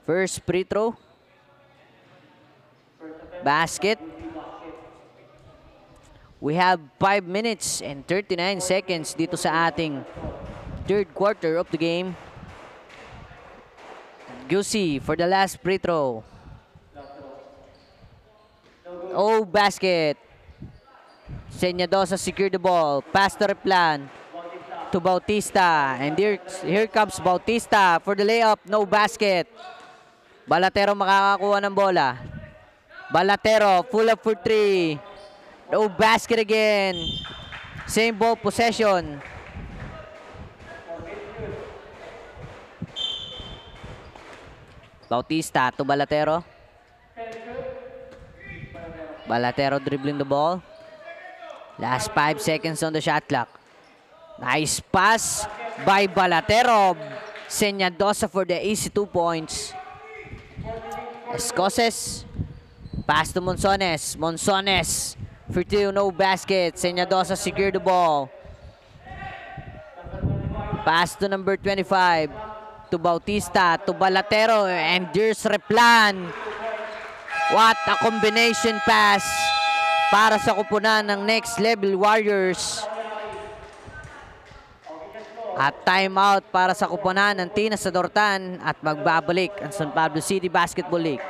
First free throw. Basket. We have 5 minutes and 39 seconds dito sa ating third quarter of the game. Gusi for the last free throw. Oh, basket. Senyadosa secure the ball. Pass to Replan. To Bautista. And here comes Bautista for the layup. No basket. Balatero makakakuha ng bola. Balatero, full up for 3. No basket again. Same ball possession. Bautista to Balatero. Balatero dribbling the ball. Last 5 seconds on the shot clock. Nice pass by Balatero. Senyadosa for the easy 2 points. Escoces. Pass to Monsones. Monsones for 2, no basket. Senyadosa secure the ball. Pass to number 25. To Bautista. To Balatero. And there's Replan. What a combination pass para sa kupunan ng Next Level Warriors. At timeout para sa kupunan ng Tina Sodortan at magbabalik ang San Pablo City Basketball League.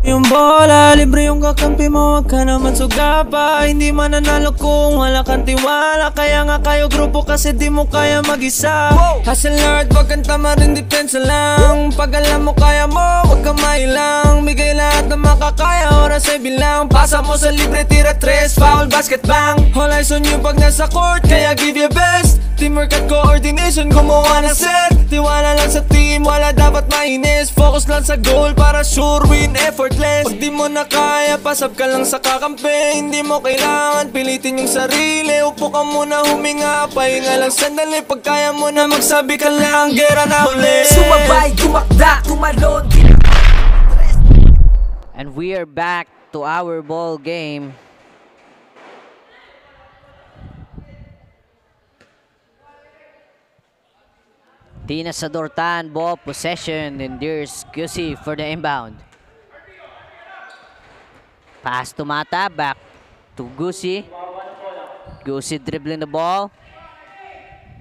Yung bola, libre yung kakampi mo, wag ka naman suga pa. Hindi mananalo kung wala kang tiwala. Kaya nga kayo grupo kasi di mo kaya mag-isa. Hustle hard, wag kang tama rin, depensa lang. Pag alam mo kaya mo, wag kang mailang. Bigay lahat na makakaya, oras ay bilang. Pasa mo sa libre, tira tres, foul, basket, bang. All eyes on you pag nasa court, kaya give your best. Teamwork at coordination, gumawa ng set. Tiwala lang sa team, wala dapat mainis. Focus lang sa goal para sure win, effortless. Pag di mo na kaya, pasab ka lang sa kakampi. Hindi mo kailangan pilitin yung sarili. Upo ka muna, huminga, pahinga lang sandali. Pag kaya mo na magsabi ka lang, gera na ulit. Sumabay, tumakda, tumalon. And we are back to our ball game. Tina Sadortan, ball possession, and there's QC for the inbound. Pass to Mata, back to Gusi. Gusi dribbling the ball.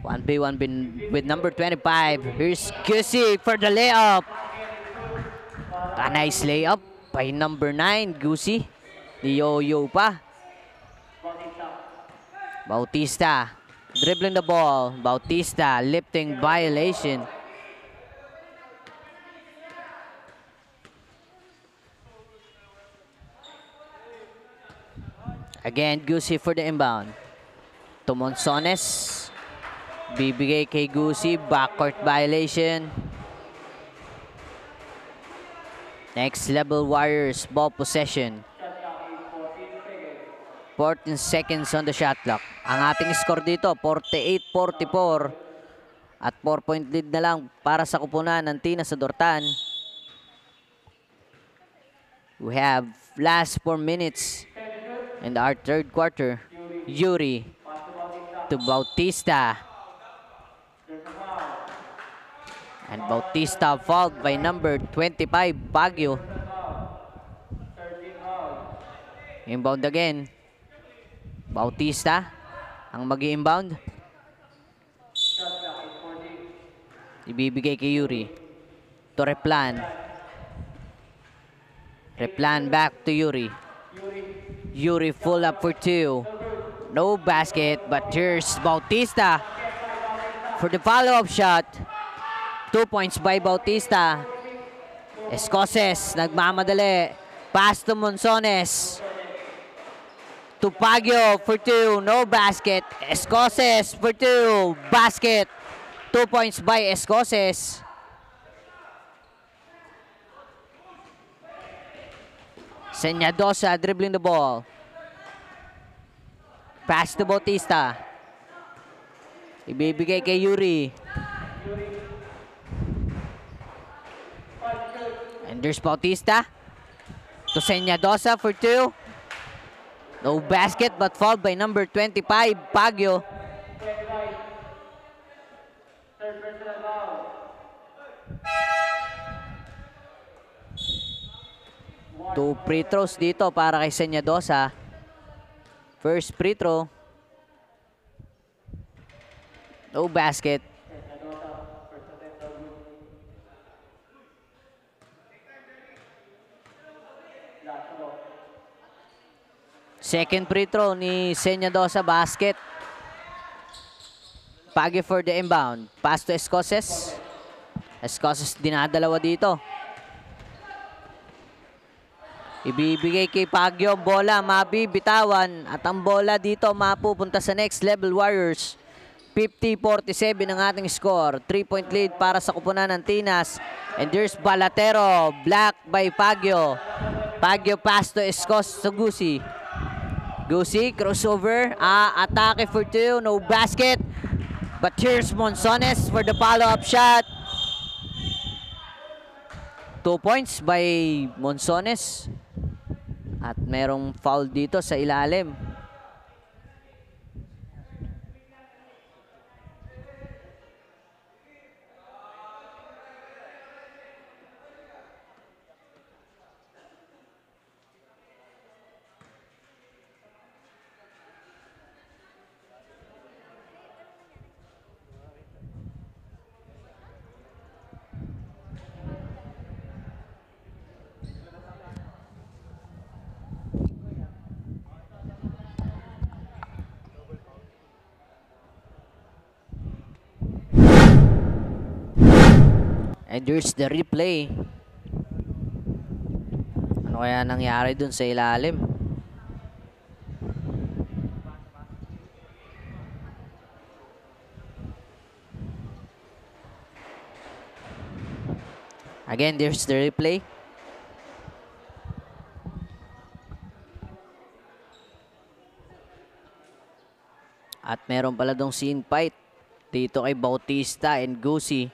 1v1 with number 25. Here's QC for the layup. A nice layup by number 9, Gusi. Yo-yo pa. Bautista dribbling the ball. Bautista lifting violation. Again, Gusi for the inbound. To Monsones. Bibigay kay Gusi. Backcourt violation. Next level Warriors ball possession. 14 seconds on the shot clock. Ang ating score dito, 48-44. At 4-point lead na lang para sa kupunan ng Tina Sadortan. We have last 4 minutes in our third quarter. Yuri to Bautista. And Bautista fouled by number 25, Baguio. Inbound again. Bautista ang mag-inbound. Ibibigay kay Yuri. To Replan. Replan back to Yuri. Yuri full up for 2. No basket, but here's Bautista for the follow-up shot. 2 points by Bautista. Escoces nagmamadali. Pass to Monsones. To Baguio for 2. No basket. Escoces for 2. Basket. 2 points by Escoces. Senyadosa dribbling the ball. Pass to Bautista. Ibibigay kay Yuri. And there's Bautista. To Senyadosa for 2. No basket but fouled by number 25, Baguio. Two free throws dito para kay Senyadosa. First free throw. No basket. Second free throw ni Senyadosa, basket. Baguio for the inbound. Pass to Escoces. Escoces dinadalawa dito. Ibibigay kay Baguio ang bola, mabibitawan. At ang bola dito mapupunta sa next level Warriors. 50-47 ang ating score. 3-point lead para sa kupunan ng Tinas. And there's Balatero. Blocked by Baguio. Baguio pass to Escoces to Gusi. Gusi, crossover. Atake for 2. No basket. But here's Monsones for the follow-up shot. 2 points by Monsones. At merong foul dito sa ilalim. And there's the replay. Ano kaya nangyari dun sa ilalim? Again, there's the replay. At meron pala dong scene fight dito kay Bautista and Gusi.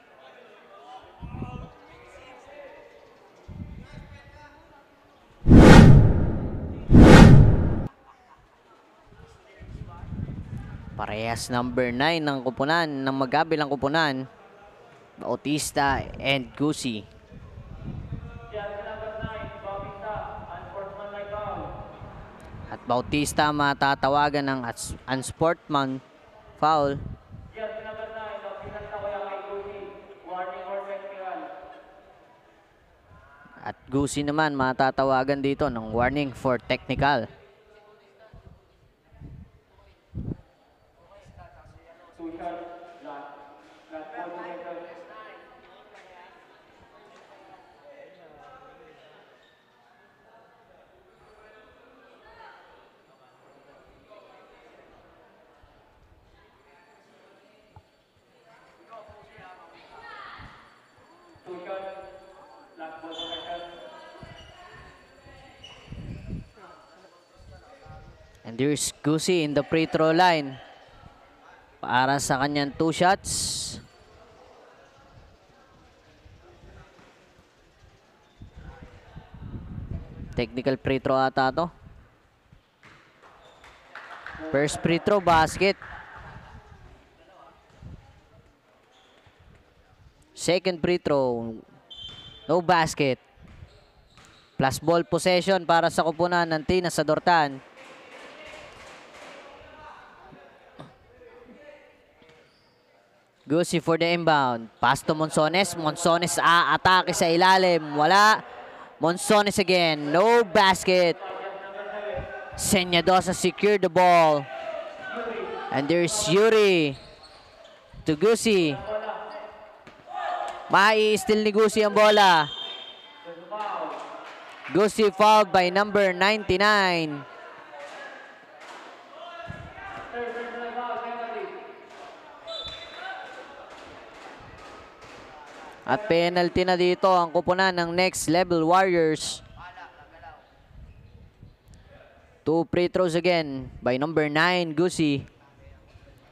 Parehas number 9 ng kupunan, ng magkabilang kupunan. Bautista and Gusi. At Bautista matatawagan ng unsportsman foul. At Gusi naman matatawagan dito ng warning for technical. And there's Gusi in the free throw line para sa kanyang 2 shots. Technical free throw ata to. First free throw, basket. Second free throw, no basket. Plus ball possession para sa kupunan ng Tina sa Dortan. Gusi for the inbound. Pass to Monsones. Monsones atake sa ilalim. Wala. Monsones again. No basket. Senyadosa secure the ball. And there's Yuri to Gusi. Mai-steal ni Gusi ang bola. Gusi fouled by number 99. At penalty na dito ang kupunan ng Next Level Warriors. 2 free throws again by number 9, Gusi.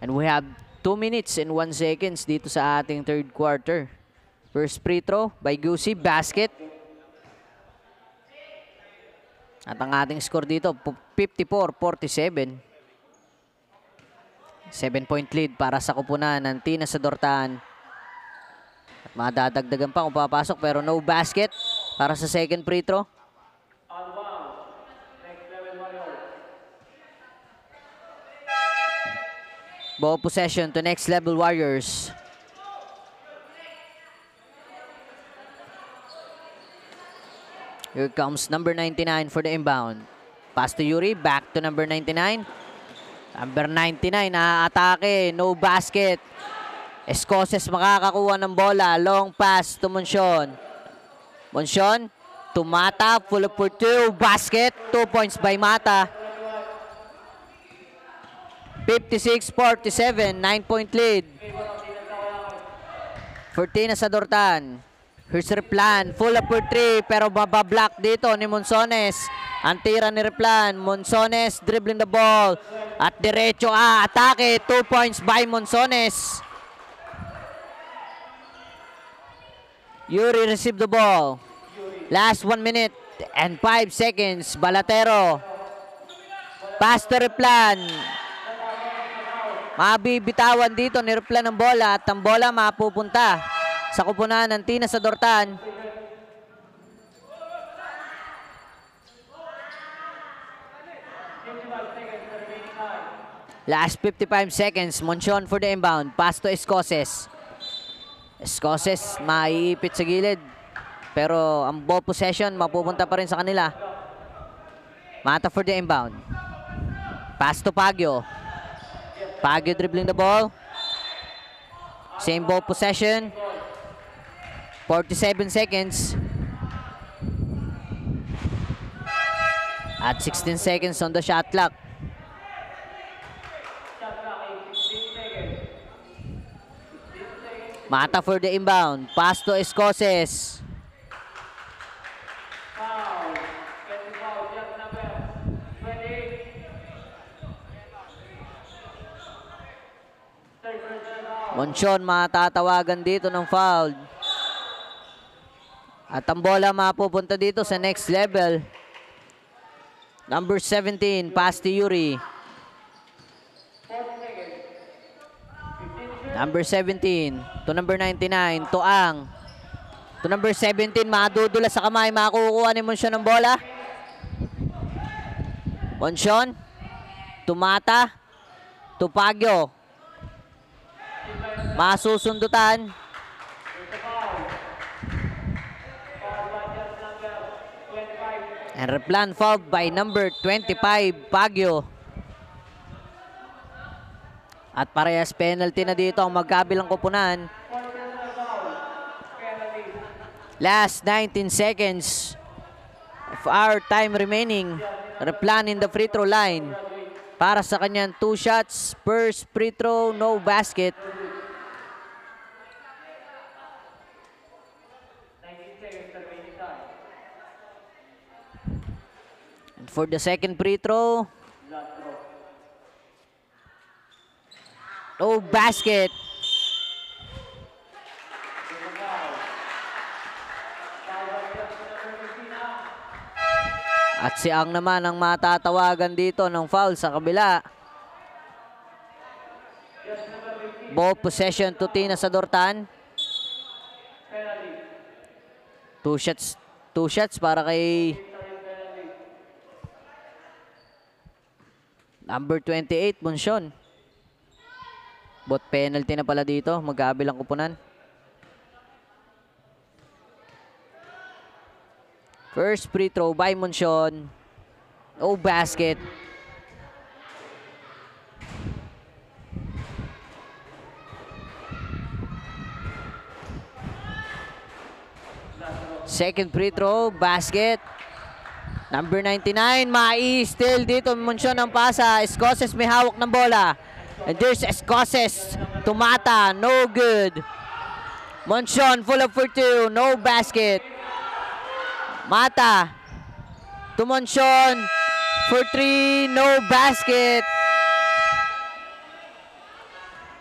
And we have 2 minutes and 1 seconds dito sa ating third quarter. First free throw by Gusi, basket. At ang ating score dito, 54-47. 7-point lead para sa kupunan ng Tina sa Dortaan. At madadagdagan pa kung papasok pero no basket para sa second free throw. Ball possession to Next Level Warriors. Here comes number 99 for the inbound. Pass to Yuri, back to number 99. Number 99 atake, no basket. Escoses makakakuha ng bola. Long pass to Monsion. Monsion to Mata. Full up for 2. Basket. 2 points by Mata. 56-47. 9-point lead. 14 na sa Dortan. Here's Replan. Full up for 3. Pero mabablock dito ni Monsones. Ang tira ni Replan. Monsones dribbling the ball. At diretso atake. 2 points by Monsones. Yuri received the ball. Last 1 minute and 5 seconds. Balatero. Pass to Replan. Mabibitawan dito ni Replan ng bola at ang bola mapupunta sa kupunan ng Tina sa Dortan. Last 55 seconds. Monsion for the inbound. Pass to Escoses. Escoses maiipit sa gilid. Pero ang ball possession mapupunta pa rin sa kanila. Mata for the inbound. Pass to Pagyo. Pagyo dribbling the ball. Same ball possession. 47 seconds. At 16 seconds on the shot clock. Mata for the inbound. Pass to Escoces. Monchon matatawagan dito ng foul. At ang bola mapupunta dito sa next level. Number 17, pass to Yuri. Number 17 to number 99, Toang. To number 17, madudula sa kamay. Makukuha ni Monchon ng bola. Monchon. Tumata. Tupagyo. Masusundutan. And replan fouled by number 25, Pagyo. At parehas penalty na dito ang magkabilang koponan. Last 19 seconds of our time remaining. Replan in the free throw line. Para sa kanyang 2 shots. First free throw, no basket. And for the second free throw, no basket. At si Ang naman ang matatawagan dito ng foul sa kabila. Ball possession to Tina Sadortan. 2 shots para kay number 28, Monchon. Bot penalty na pala dito, magkabilang kupunan. First free throw by Monchon. No basket. Second free throw, basket. Number 99, mai-steal dito. Monchon ang pasa. Escoces may hawak ng bola. And there's Escoces. Tumata, no good. Monchon full up for 2, no basket. Mata to Monchon for 3, no basket.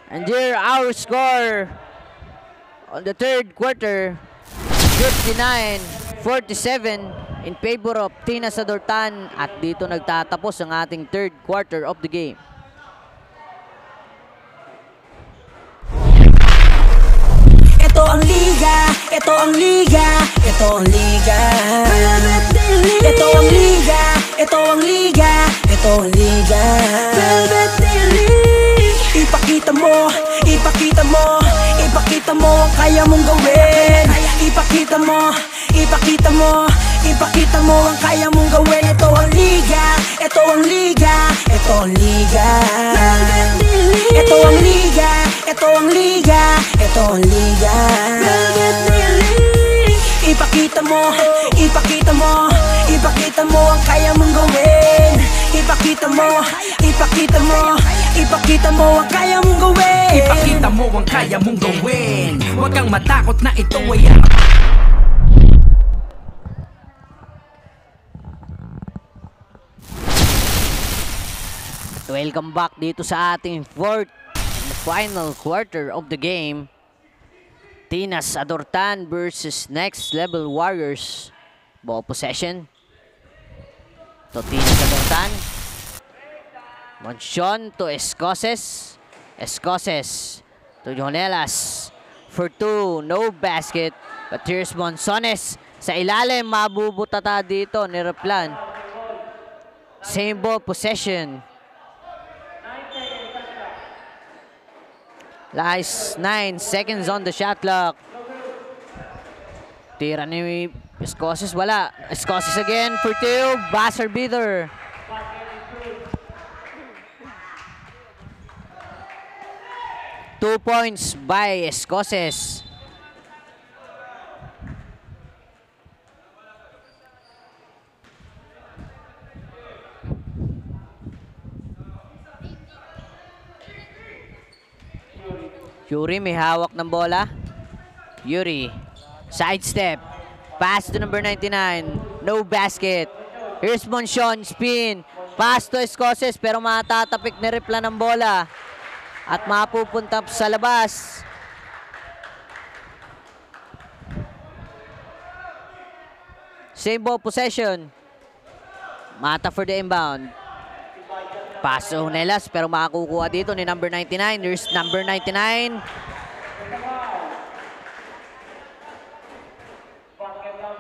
And here our score on the third quarter, 59-47 in favor of Tina Sadortan. At dito nagtatapos ang ating third quarter of the game. Ito ang liga, ito ang liga, ito ang liga. Ito ang liga, ito ang liga, ito ang liga. Ipakita mo, ipakita mo, ipakita mo ang kaya mong gawin. Ipakita mo, ipakita mo, ipakita mo ang kaya mong gawin. Ito ang liga, ito ang liga, ito ang liga. Ito ang liga, ito ang liga, ito ang liga. Ipakita mo, ipakita mo, ipakita mo ang kaya mong gawin. Ipakita mo, ipakita mo, ipakita mo ang kaya mong gawin. Ipakita mo ang kaya mong gawin. Huwag kang matakot na ito ay Welcome back dito sa ating fourth and final quarter of the game. Tina Sadortan versus Next Level Warriors. Ball possession to Tina Sadortan. Monchon to Escoces. Escoces to Jonelas for 2, no basket. But here's Monzones sa ilalim, mabubutata dito ni Replan. Same ball possession. Last 9 seconds on the shot clock. Tira ni Escoces, wala. Escoces again for 2, buzzer beater. Two points by Escoces. Yuri may hawak ng bola. Yuri, sidestep. Pass to number 99. No basket. Here's Monson, spin. Pass to Escoces pero matatapik ni Ripla ng bola. At mapupunta sa labas. Same ball possession. Mata for the inbound. Pass to Hunelas pero makakukuha dito ni number 99. Here's number 99.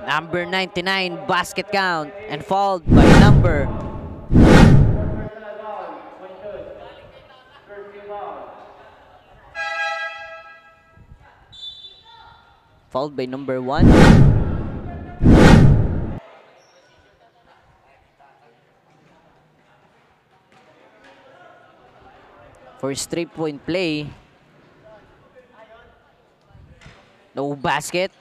Number 99, basket count and fouled by number. Fouled by number 1. For his 3-point play. No basket.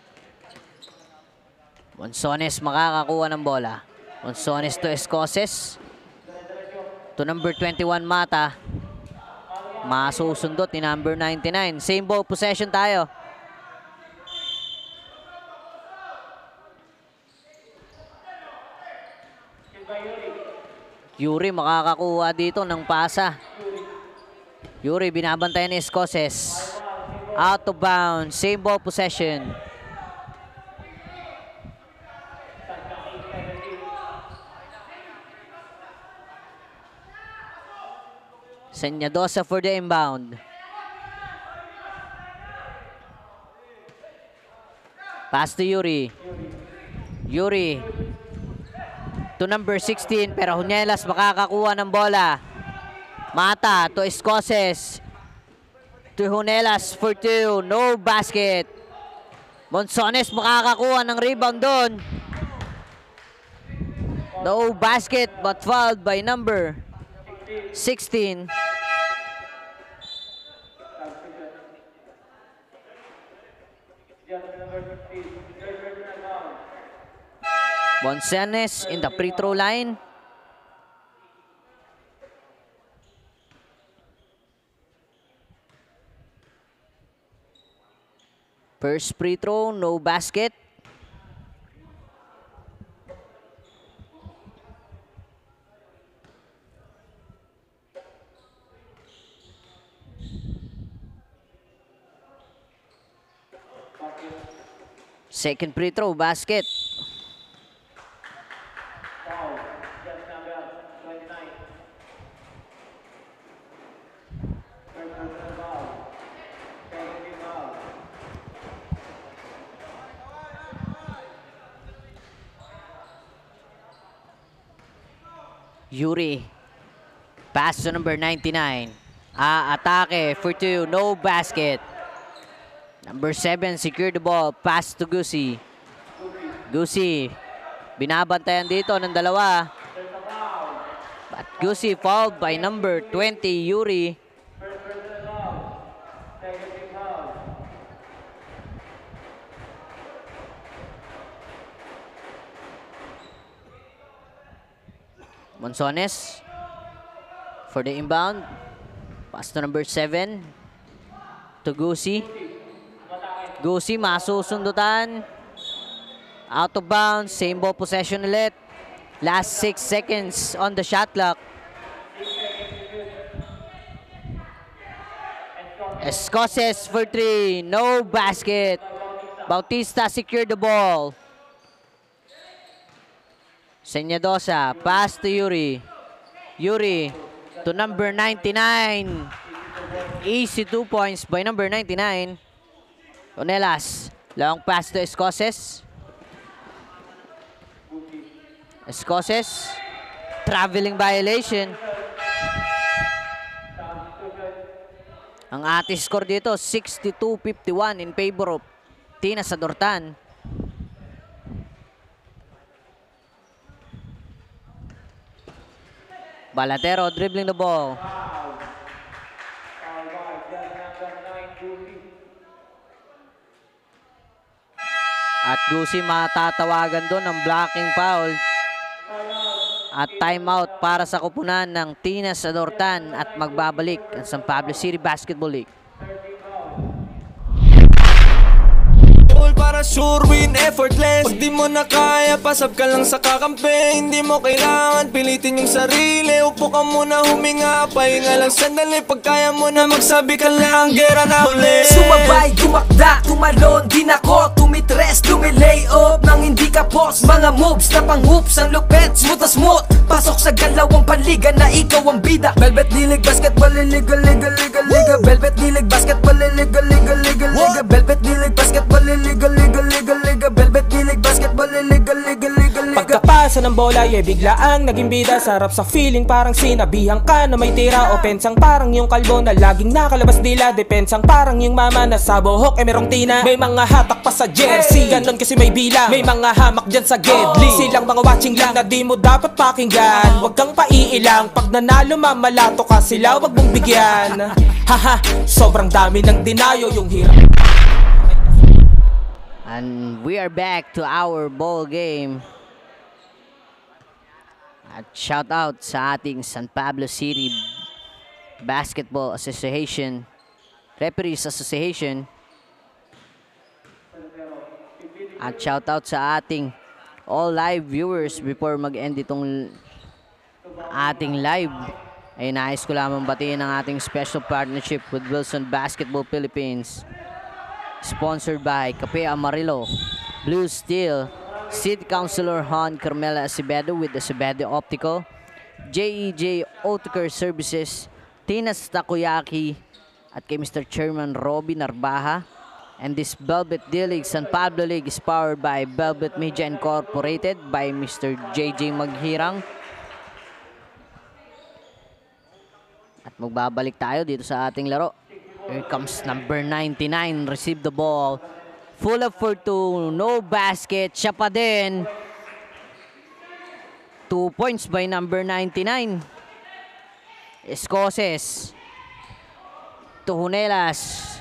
Monsones makakakuha ng bola. Monsones to Escoces. To number 21 Mata. Masusundot ni number 99. Same ball possession tayo. Yuri makakakuha dito ng pasa. Yuri binabantayan ni Escoces. Out of bounds. Same ball possession. Senyadosa for the inbound. Pass to Yuri. Yuri. To number 16 pero Hunelas makakakuha ng bola. Mata to Escoces. To Hunelas for 2. No basket. Monsones makakakuha ng rebound doon. No basket but fouled by number 16. Monsones in the free throw line. First free throw, no basket. Second free throw, basket. Yuri. Pass to number 99. Atake for 2. No basket. Number 7 secure the ball. Pass to Gusi. Gusi. Binabantayan dito ng dalawa. But Gusi fouled by number 20, Yuri. Monsones for the inbound. Pass to number 7 to Gusi. Gusi masusundutan. Out of bounds. Same ball possession ulit. Last 6 seconds on the shot clock. Escoces for 3. No basket. Bautista secured the ball. Senyadosa, pass to Yuri. Yuri to number 99. Easy 2 points by number 99. Hunelas, long pass to Escoces. Escoces, traveling violation. Ang ating score dito, 62-51 in favor of Tina Sadortan. Balatero dribbling the ball. At Gusi matatawagan doon ng blocking foul. At timeout para sa kupunan ng Tina Sadortan at magbabalik ang San Pablo City Basketball League. sure win effortless. Pag di mo na kaya, pasab ka lang sa kakampi. Hindi mo kailangan pilitin yung sarili. Upo ka muna, huminga, pahinga lang sandali. Pag kaya mo na magsabi ka lang, gera na ulit. Sumabay, gumakda, tumalon, di nako, tumitres, lumilay off nang hindi ka boss. Mga moves na pang hoops, ang lupet, smooth na smooth. Pasok sa galawang panliga na ikaw ang bida. Velvet nilig, basketball, illegal, legal, legal, legal. Velvet nilig, basketball, illegal, legal, legal, legal. Velvet nilig, basketball, illegal, legal, legal, legal. Velvet nilig, basketball, illegal, legal, legal, legal. Pagkapasa ng bola, biglaang naging bida. Sarap sa feeling, parang sinabihan ka na may tira. Opensang parang yung kalbo na laging nakalabas dila. Depensang parang yung mama na sa buhok merong tina. May mga hatak pa sa jersey, ganon kasi may bilang. May mga hamak dyan sa gedli. Silang mga watching lang na di mo dapat pakinggan. Huwag kang paiilang, pag nanalo mamalato ka sila, wag mong bigyan. Haha, sobrang dami ng dinayo yung hirap. And we are back to our ball game. At shout out sa ating San Pablo City Basketball Association, Referees Association. At shout out sa ating all live viewers before mag-end itong ating live. Ay nais ko lamang batiin ang ating special partnership with Wilson Basketball Philippines. Sponsored by Cafe Amarillo, Blue Steel, City Councilor Juan Carmela Acevedo with Acevedo Optical, JEJ Autocare Services, Tina's Takoyaki, at kay Mr. Chairman Robby Narbaja. And this Velvet D-League San Pablo League is powered by Velvet Media Incorporated by Mr. JJ Maghirang. At magbabalik tayo dito sa ating laro. Here comes number 99. Receive the ball. Full up for two. No basket. Siya pa din. 2 points by number 99. Escoses. To Hunelas.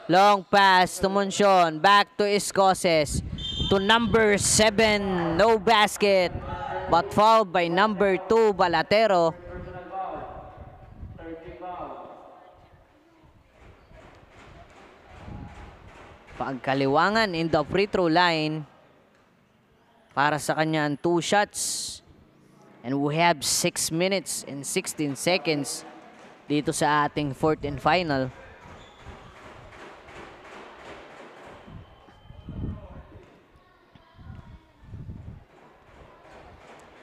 Long pass to Monsion. Back to Escoses. To number 7. No basket. But fouled by number 2, Balatero. Pagkaliwangan in the free throw line para sa kanyang 2 shots. And we have 6 minutes and 16 seconds dito sa ating 4th and final.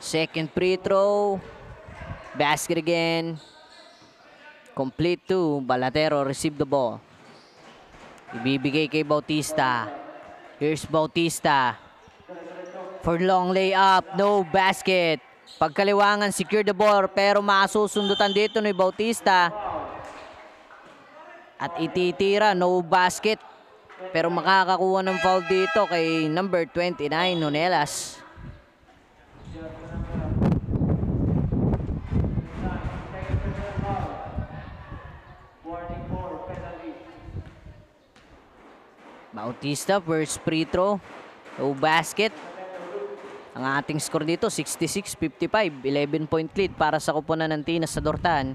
Second free throw. Basket again. Complete to Balatero. Receive the ball. Ibibigay kay Bautista. Here's Bautista. For long layup. No basket. Pagkaliwangan, secure the ball. Pero masusundutan dito ni Bautista. At ititira. No basket. Pero makakakuha ng foul dito kay number 29, Hunelas. Bautista, first free throw. No basket. Ang ating score dito, 66-55. 11-point lead para sa kupunan ng Tinas sa Dortan.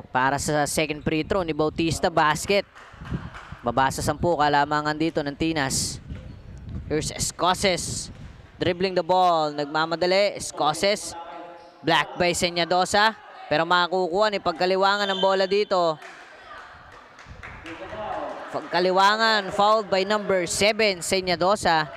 Para sa second free throw ni Bautista, basket. Babasa 10 kalamangan dito ng Tinas. Here's Escoses. Dribbling the ball. Nagmamadali. Escoses. Black by Senyadosa. Pero makakukuha ni pagkaliwangan ng bola dito. Pagkaliwangan, fouled by number 7, Senyadosa.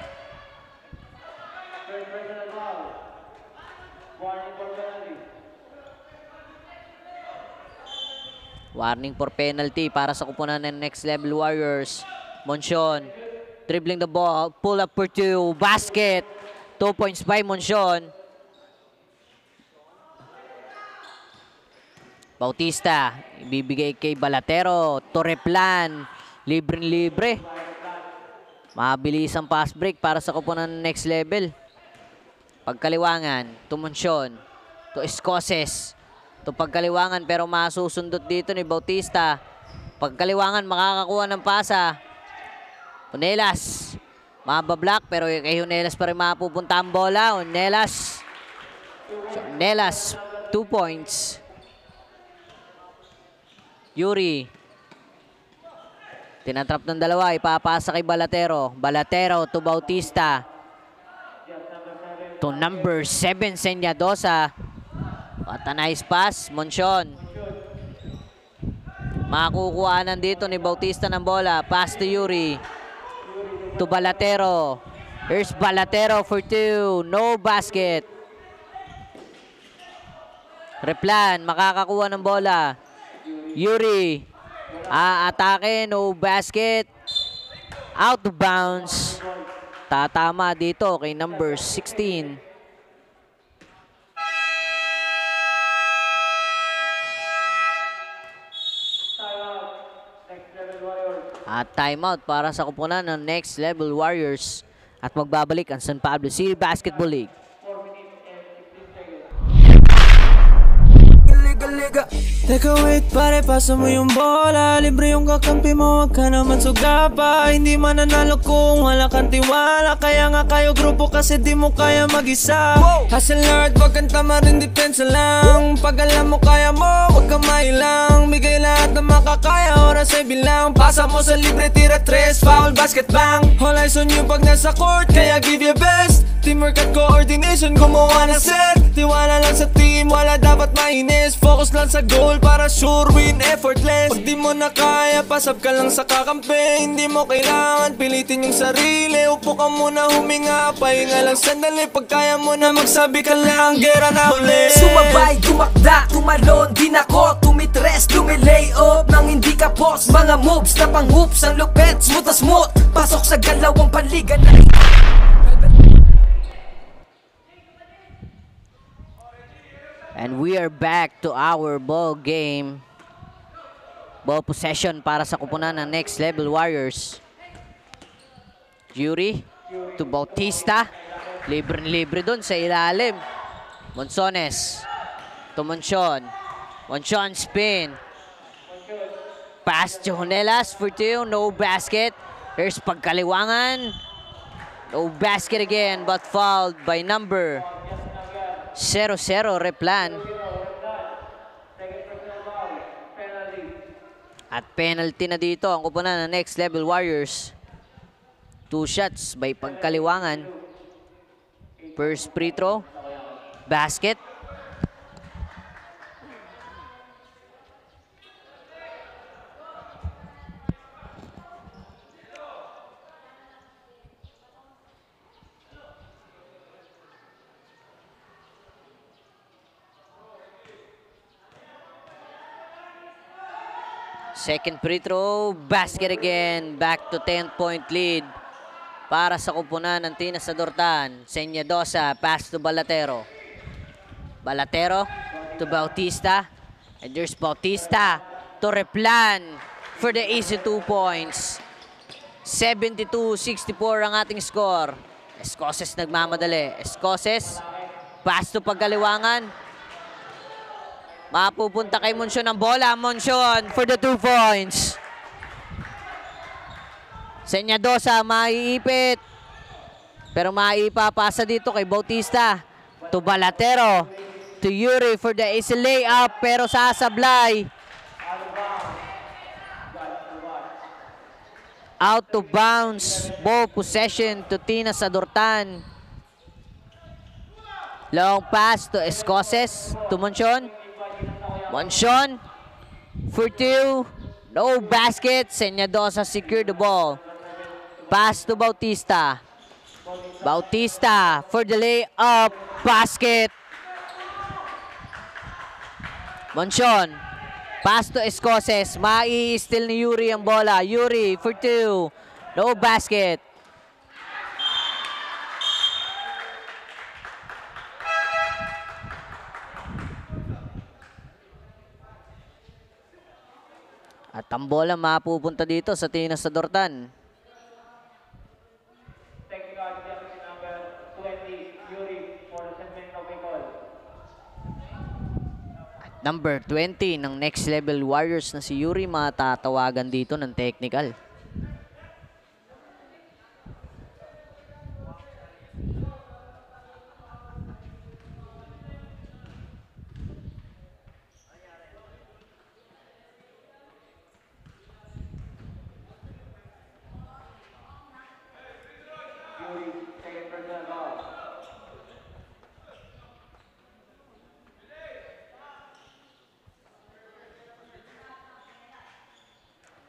Warning for penalty para sa kupunan ng Next Level Warriors. Monsion, dribbling the ball, pull up for 2, basket. 2 points by Monsion. Bautista, ibibigay kay Balatero. Torreplan. Libre-libre. Mabilis ang pass break para sa kupunan ng Next Level. Pagkaliwangan, to Monsion, to Escoses. To pagkaliwangan pero masusundot dito ni Bautista. Pagkaliwangan, makakakuha ng pasa. Hunelas. Mabablock pero kay Hunelas pa rin mapupunta ang bola. Hunelas. So, Hunelas, 2 points. Yuri. Tinatrap ng dalawa, ipapasa kay Balatero. Balatero to Bautista. To number 7, Senyadosa. What a nice pass, Monsion. Makukuhanan dito ni Bautista ng bola. Pass to Yuri. To Balatero. Here's Balatero for 2. No basket. Replan, makakakuha ng bola. Yuri. Atake, no basket. Out of bounds. Tatama dito kay number 16. At timeout para sa kupunan ng Next Level Warriors. At magbabalik ang San Pablo City Basketball League. Teka wait pare, pasa mo yung bola. Libre yung kakampi mo, wag ka naman sugapa. Hindi mananalo kung wala kang tiwala. Kaya nga kayo grupo kasi di mo kaya mag-isa. Hustle hard, wag kang tamarin, depensa lang. Pag alam mo kaya mo, wag kang mailang. Bigay lahat na makakaya, oras ay bilang. Pasa mo sa libre, tira 3, foul, basket bang. All eyes on you pag nasa court, kaya give your best. Teamwork at coordination, gumawa ng set. Tiwala lang sa team, wala dapat mainis. Focus lang sa goal para sure win, effortless. Pag di mo na kaya, pasab ka lang sa kakampi. Hindi mo kailangan pilitin yung sarili. Upo ka muna, huminga, pahinga lang sandali. Pag kaya mo na magsabi ka lang, gera na uli. Sumabay, dumakda, tumalon, di nako. Tumitres, tumilay up nang hindi ka boss. Mga moves na pang hoops, ang lupet, smooth na smooth. Pasok sa galawang paligan na And we are back to our ball game. Ball possession para sa kupunan ng Next Level Warriors. Yuri to Bautista. Libre dun sa ilalim. Monsones to Monsion. Monsion spin. Pass to Honelas for 2. No basket. Here's pagkaliwangan. No basket again, but fouled by number 0-0, Replan. At penalty na dito ang kupunan ng Next Level Warriors. 2 shots by pagkaliwangan. First free throw. Basket. Second free throw, basket again. Back to 10-point lead para sa kupunan ng Tinas Adortan. Senyadosa, pass to Balatero. Balatero to Bautista. And there's Bautista to Replan for the easy 2 points. 72-64 ang ating score. Escoses nagmamadali. Escoses, pass to Pagkaliwangan. Mapupunta kay Monsion ang bola. Monsion for the 2 points. Senyadosa maiipit. Pero maipapasa dito kay Bautista. To Balatero. To Yuri for the easy layup. Pero sasablay. Out of bounds. Ball possession to Tinas Adortan. Long pass to Escoses. To Monsion. Monsion for 2. No basket. Senyadosa secure the ball. Pass to Bautista. Bautista for the layup. Basket. Monsion. Pass to Escoses. Mai-steal ni Yuri ang bola. Yuri for 2. No basket. At ang bola mapupunta dito sa Tinas Adortan. At number 20 ng Next Level Warriors na si Yuri matatawagan dito ng technical.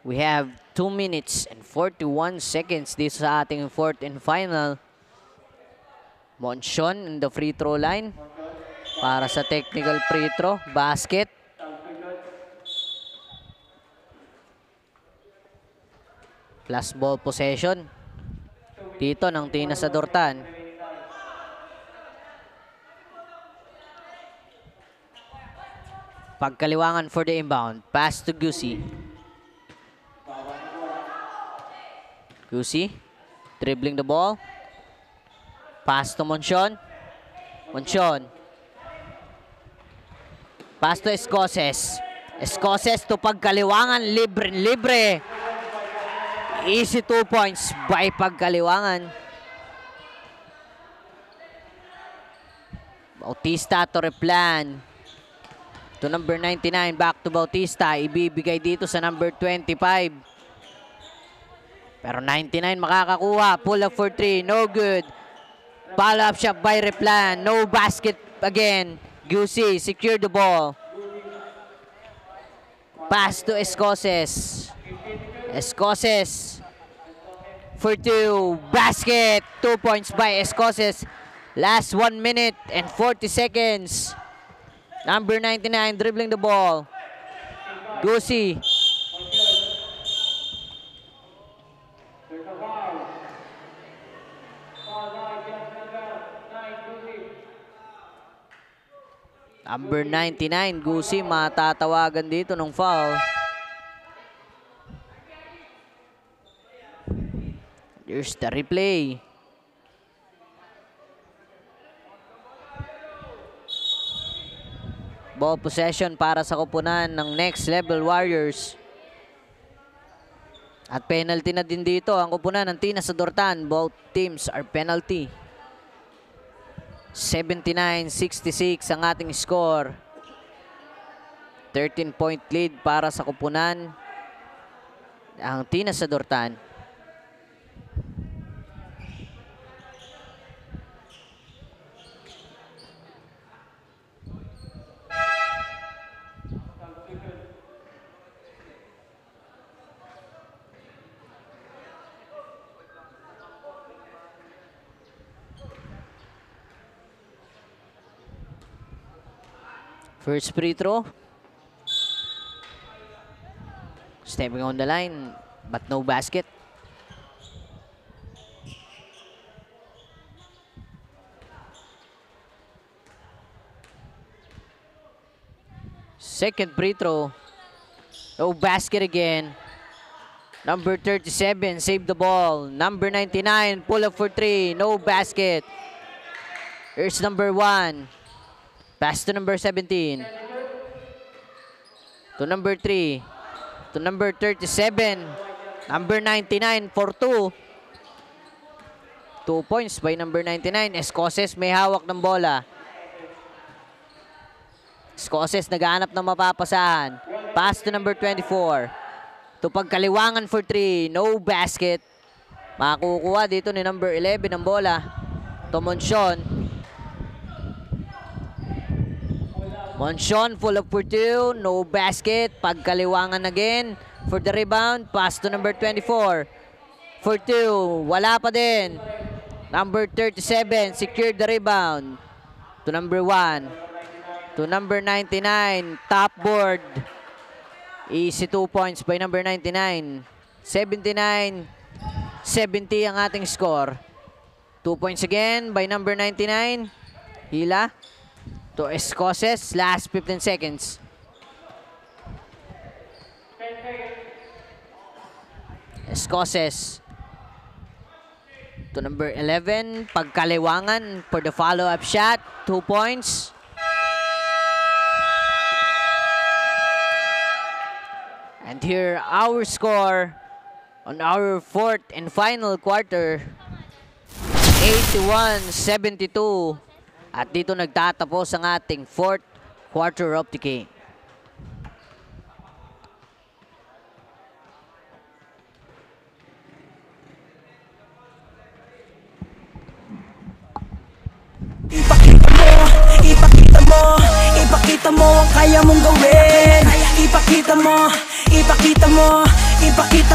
We have 2 minutes and 41 seconds dito sa ating fourth and final. Monsion in the free throw line para sa technical free throw basket. Plus ball possession dito ng Tina Sadortan. Pagkaliwangan for the inbound. Pass to Gusi. Gusi dribbling the ball. Pass to Monsion. Monsion. Pass to Escoses. Escoses to pagkaliwangan. Libre. Easy 2 points by pagkaliwangan. Bautista to replan. To number 99, back to Bautista. Ibibigay dito sa number 25. Pero 99 makakakuha. Pull up for 3. No good. Follow up shot by Replan. No basket again. Gusi secure the ball. Pass to Escoses. Escoses for 2. Basket. 2 points by Escoses. Last 1 minute and 40 seconds. Number 99 dribbling the ball. Gusi. Number 99, Gusi, matatawagan dito ng foul. There's the replay. Ball possession para sa koponan ng Next Level Warriors. At penalty na din dito ang koponan ng Tina Sadortan. Both teams are penalty. 79-66 ang ating score. 13-point lead para sa koponan ang Tina Sadortan. First free throw. Stepping on the line, but no basket. Second free throw. No basket again. Number 37, save the ball. Number 99, pull up for 3. No basket. Here's number 1. Pass to number 17. To number 3. To number 37. Number 99 for 2. 2 points by number 99. Escoses may hawak ng bola. Escoses naghahanap ng mapapasahan. Pass to number 24. To pagkaliwangan for 3. No basket. Makukuha dito ni number 11 ng bola. To Monsion. Monsion full up for 2. No basket. Pagkaliwangan again. For the rebound. Pass to number 24. For 2. Wala pa din. Number 37. Secured the rebound. To number 1. To number 99. Top board. Easy 2 points by number 99. 79-70 ang ating score. 2 points again by number 99. Hila. To Escoses, last 15 seconds. Escoses. To number 11, pagkaliwangan for the follow-up shot. 2 points. And here our score on our fourth and final quarter. 81-72. At dito nagtatapos ang ating fourth quarter of the game. Ipakita mo ang kaya mong gawin. Ipakita mo ipakita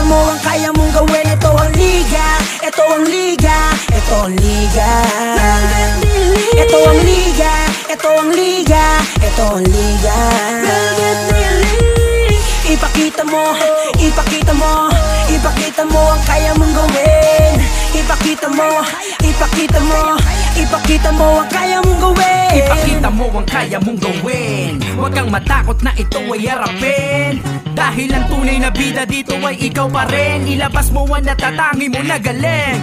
mo ang kaya mong gawin. Ito ang liga, ito ang liga, ito ang liga. Ito ang liga, ito ang liga, ito ang liga. Ipakita mo, ipakita mo, ipakita mo ang kaya mong gawin. Ipakita mo, ipakita mo, ipakita mo ang kaya mong gawin. Ipakita mo ang kaya mong gawin. Huwag kang matakot na ito ay harapin, dahil ang tunay na bida dito ay ikaw pa rin. Ilabas mo ang natatangi mo na galing.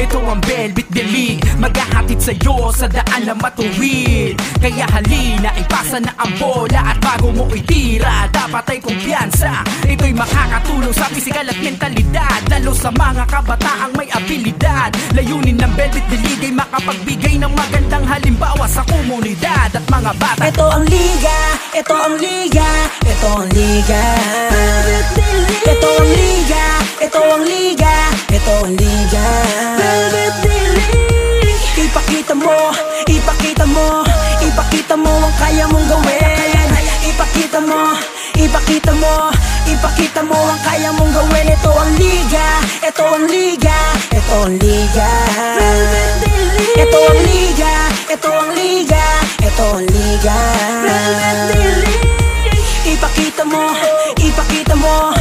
Ito ang Velvet The League, maghahatid sa'yo sa daan na matuwid. Kaya halina, ipasa na ang bola, at bago mo itira, dapat ay kumpiyansa. Ito'y makakatulong sa pisikal at mentalidad, lalo sa mga kabataang may abilidad. Layunin ng Velvet The League ay makapagbigay ng magandang halimbawa sa komunidad at mga bata. Ito ang liga, ito ang liga, ito ang liga. Ito ang liga, ito ang liga, ito ang liga. Ipakita mo, ipakita mo, ipakita mo ang kaya mong gawin. Ipakita mo, ipakita mo, ipakita mo ang kaya mong gawin. Ito ang liga, ito ang liga, ito ang liga. Ito ang liga, ito ang liga, ito ang liga. Ipakita mo, ipakita mo,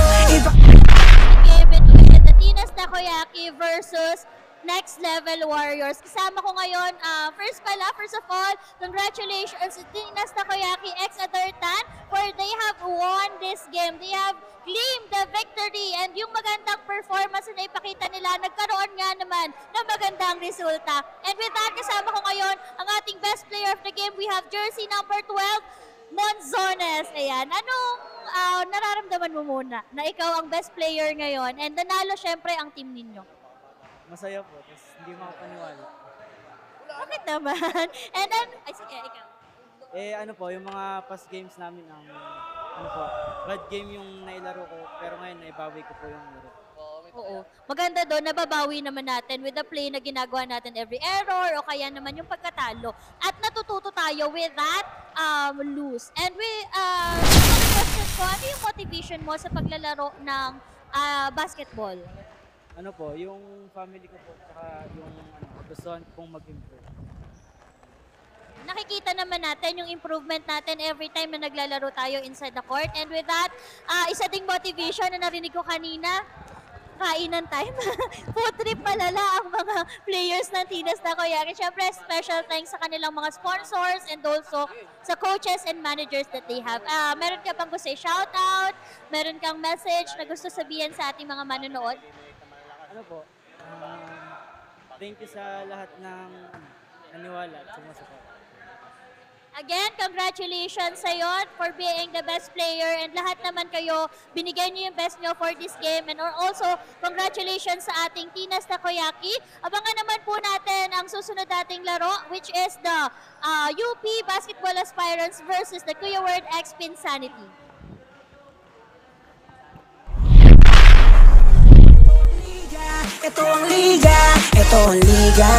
The Tinas Takoyaki versus Next Level Warriors. Kasama ko ngayon, first of all, congratulations to Tinas Takoyaki X Adertan for they have won this game. They have claimed the victory, and yung magandang performance na ipakita nila, nagkaroon nga naman ng magandang resulta. And with that, kasama ko ngayon ang ating best player of the game. We have jersey number 12, Monzones. Ayan, anong nararamdaman mo muna na ikaw ang best player ngayon and nanalo syempre ang team ninyo? Masaya po, tapos hindi makapaniwala. Bakit naman? And then, ay sige, ikaw. Ano po, yung mga past games namin, bad game yung nailaro ko, pero ngayon naibawi ko po yung laro. Oo. Maganda doon, nababawi naman natin with the play na ginagawa natin every error o kaya naman yung pagkatalo. At natututo tayo with that lose. And question ko, ano yung motivation mo sa paglalaro ng basketball? Ano po, yung family ko po, saka yung gusto kong mag-improve. Nakikita naman natin yung improvement natin every time na naglalaro tayo inside the court. And with that, isa ding motivation na narinig ko kanina, kainan time. Food trip palala ang mga players ng Tinas Takoyaki. Siyempre, special thanks sa kanilang mga sponsors and also sa coaches and managers that they have. Meron ka bang gusto i-shoutout? Meron kang message na gusto sabihin sa ating mga manonood? Ano po, thank you sa lahat ng naniwala at sumusupport. Again, congratulations sa iyo for being the best player, and lahat naman kayo, binigay niyo yung best niyo for this game, and also congratulations sa ating Tinas Takoyaki. Abangan naman po natin ang susunod nating laro, which is the UP Basketball Aspirants versus the Kuya Word X Pinsanity. Ito ang liga, ito ang liga.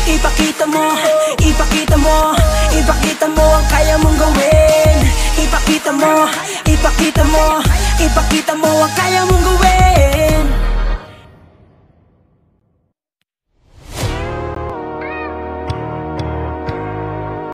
Ipakita mo, ipakita mo, ipakita mo ang kaya mong gawin. Ipakita mo, ipakita mo, ipakita mo ang kaya mong gawin.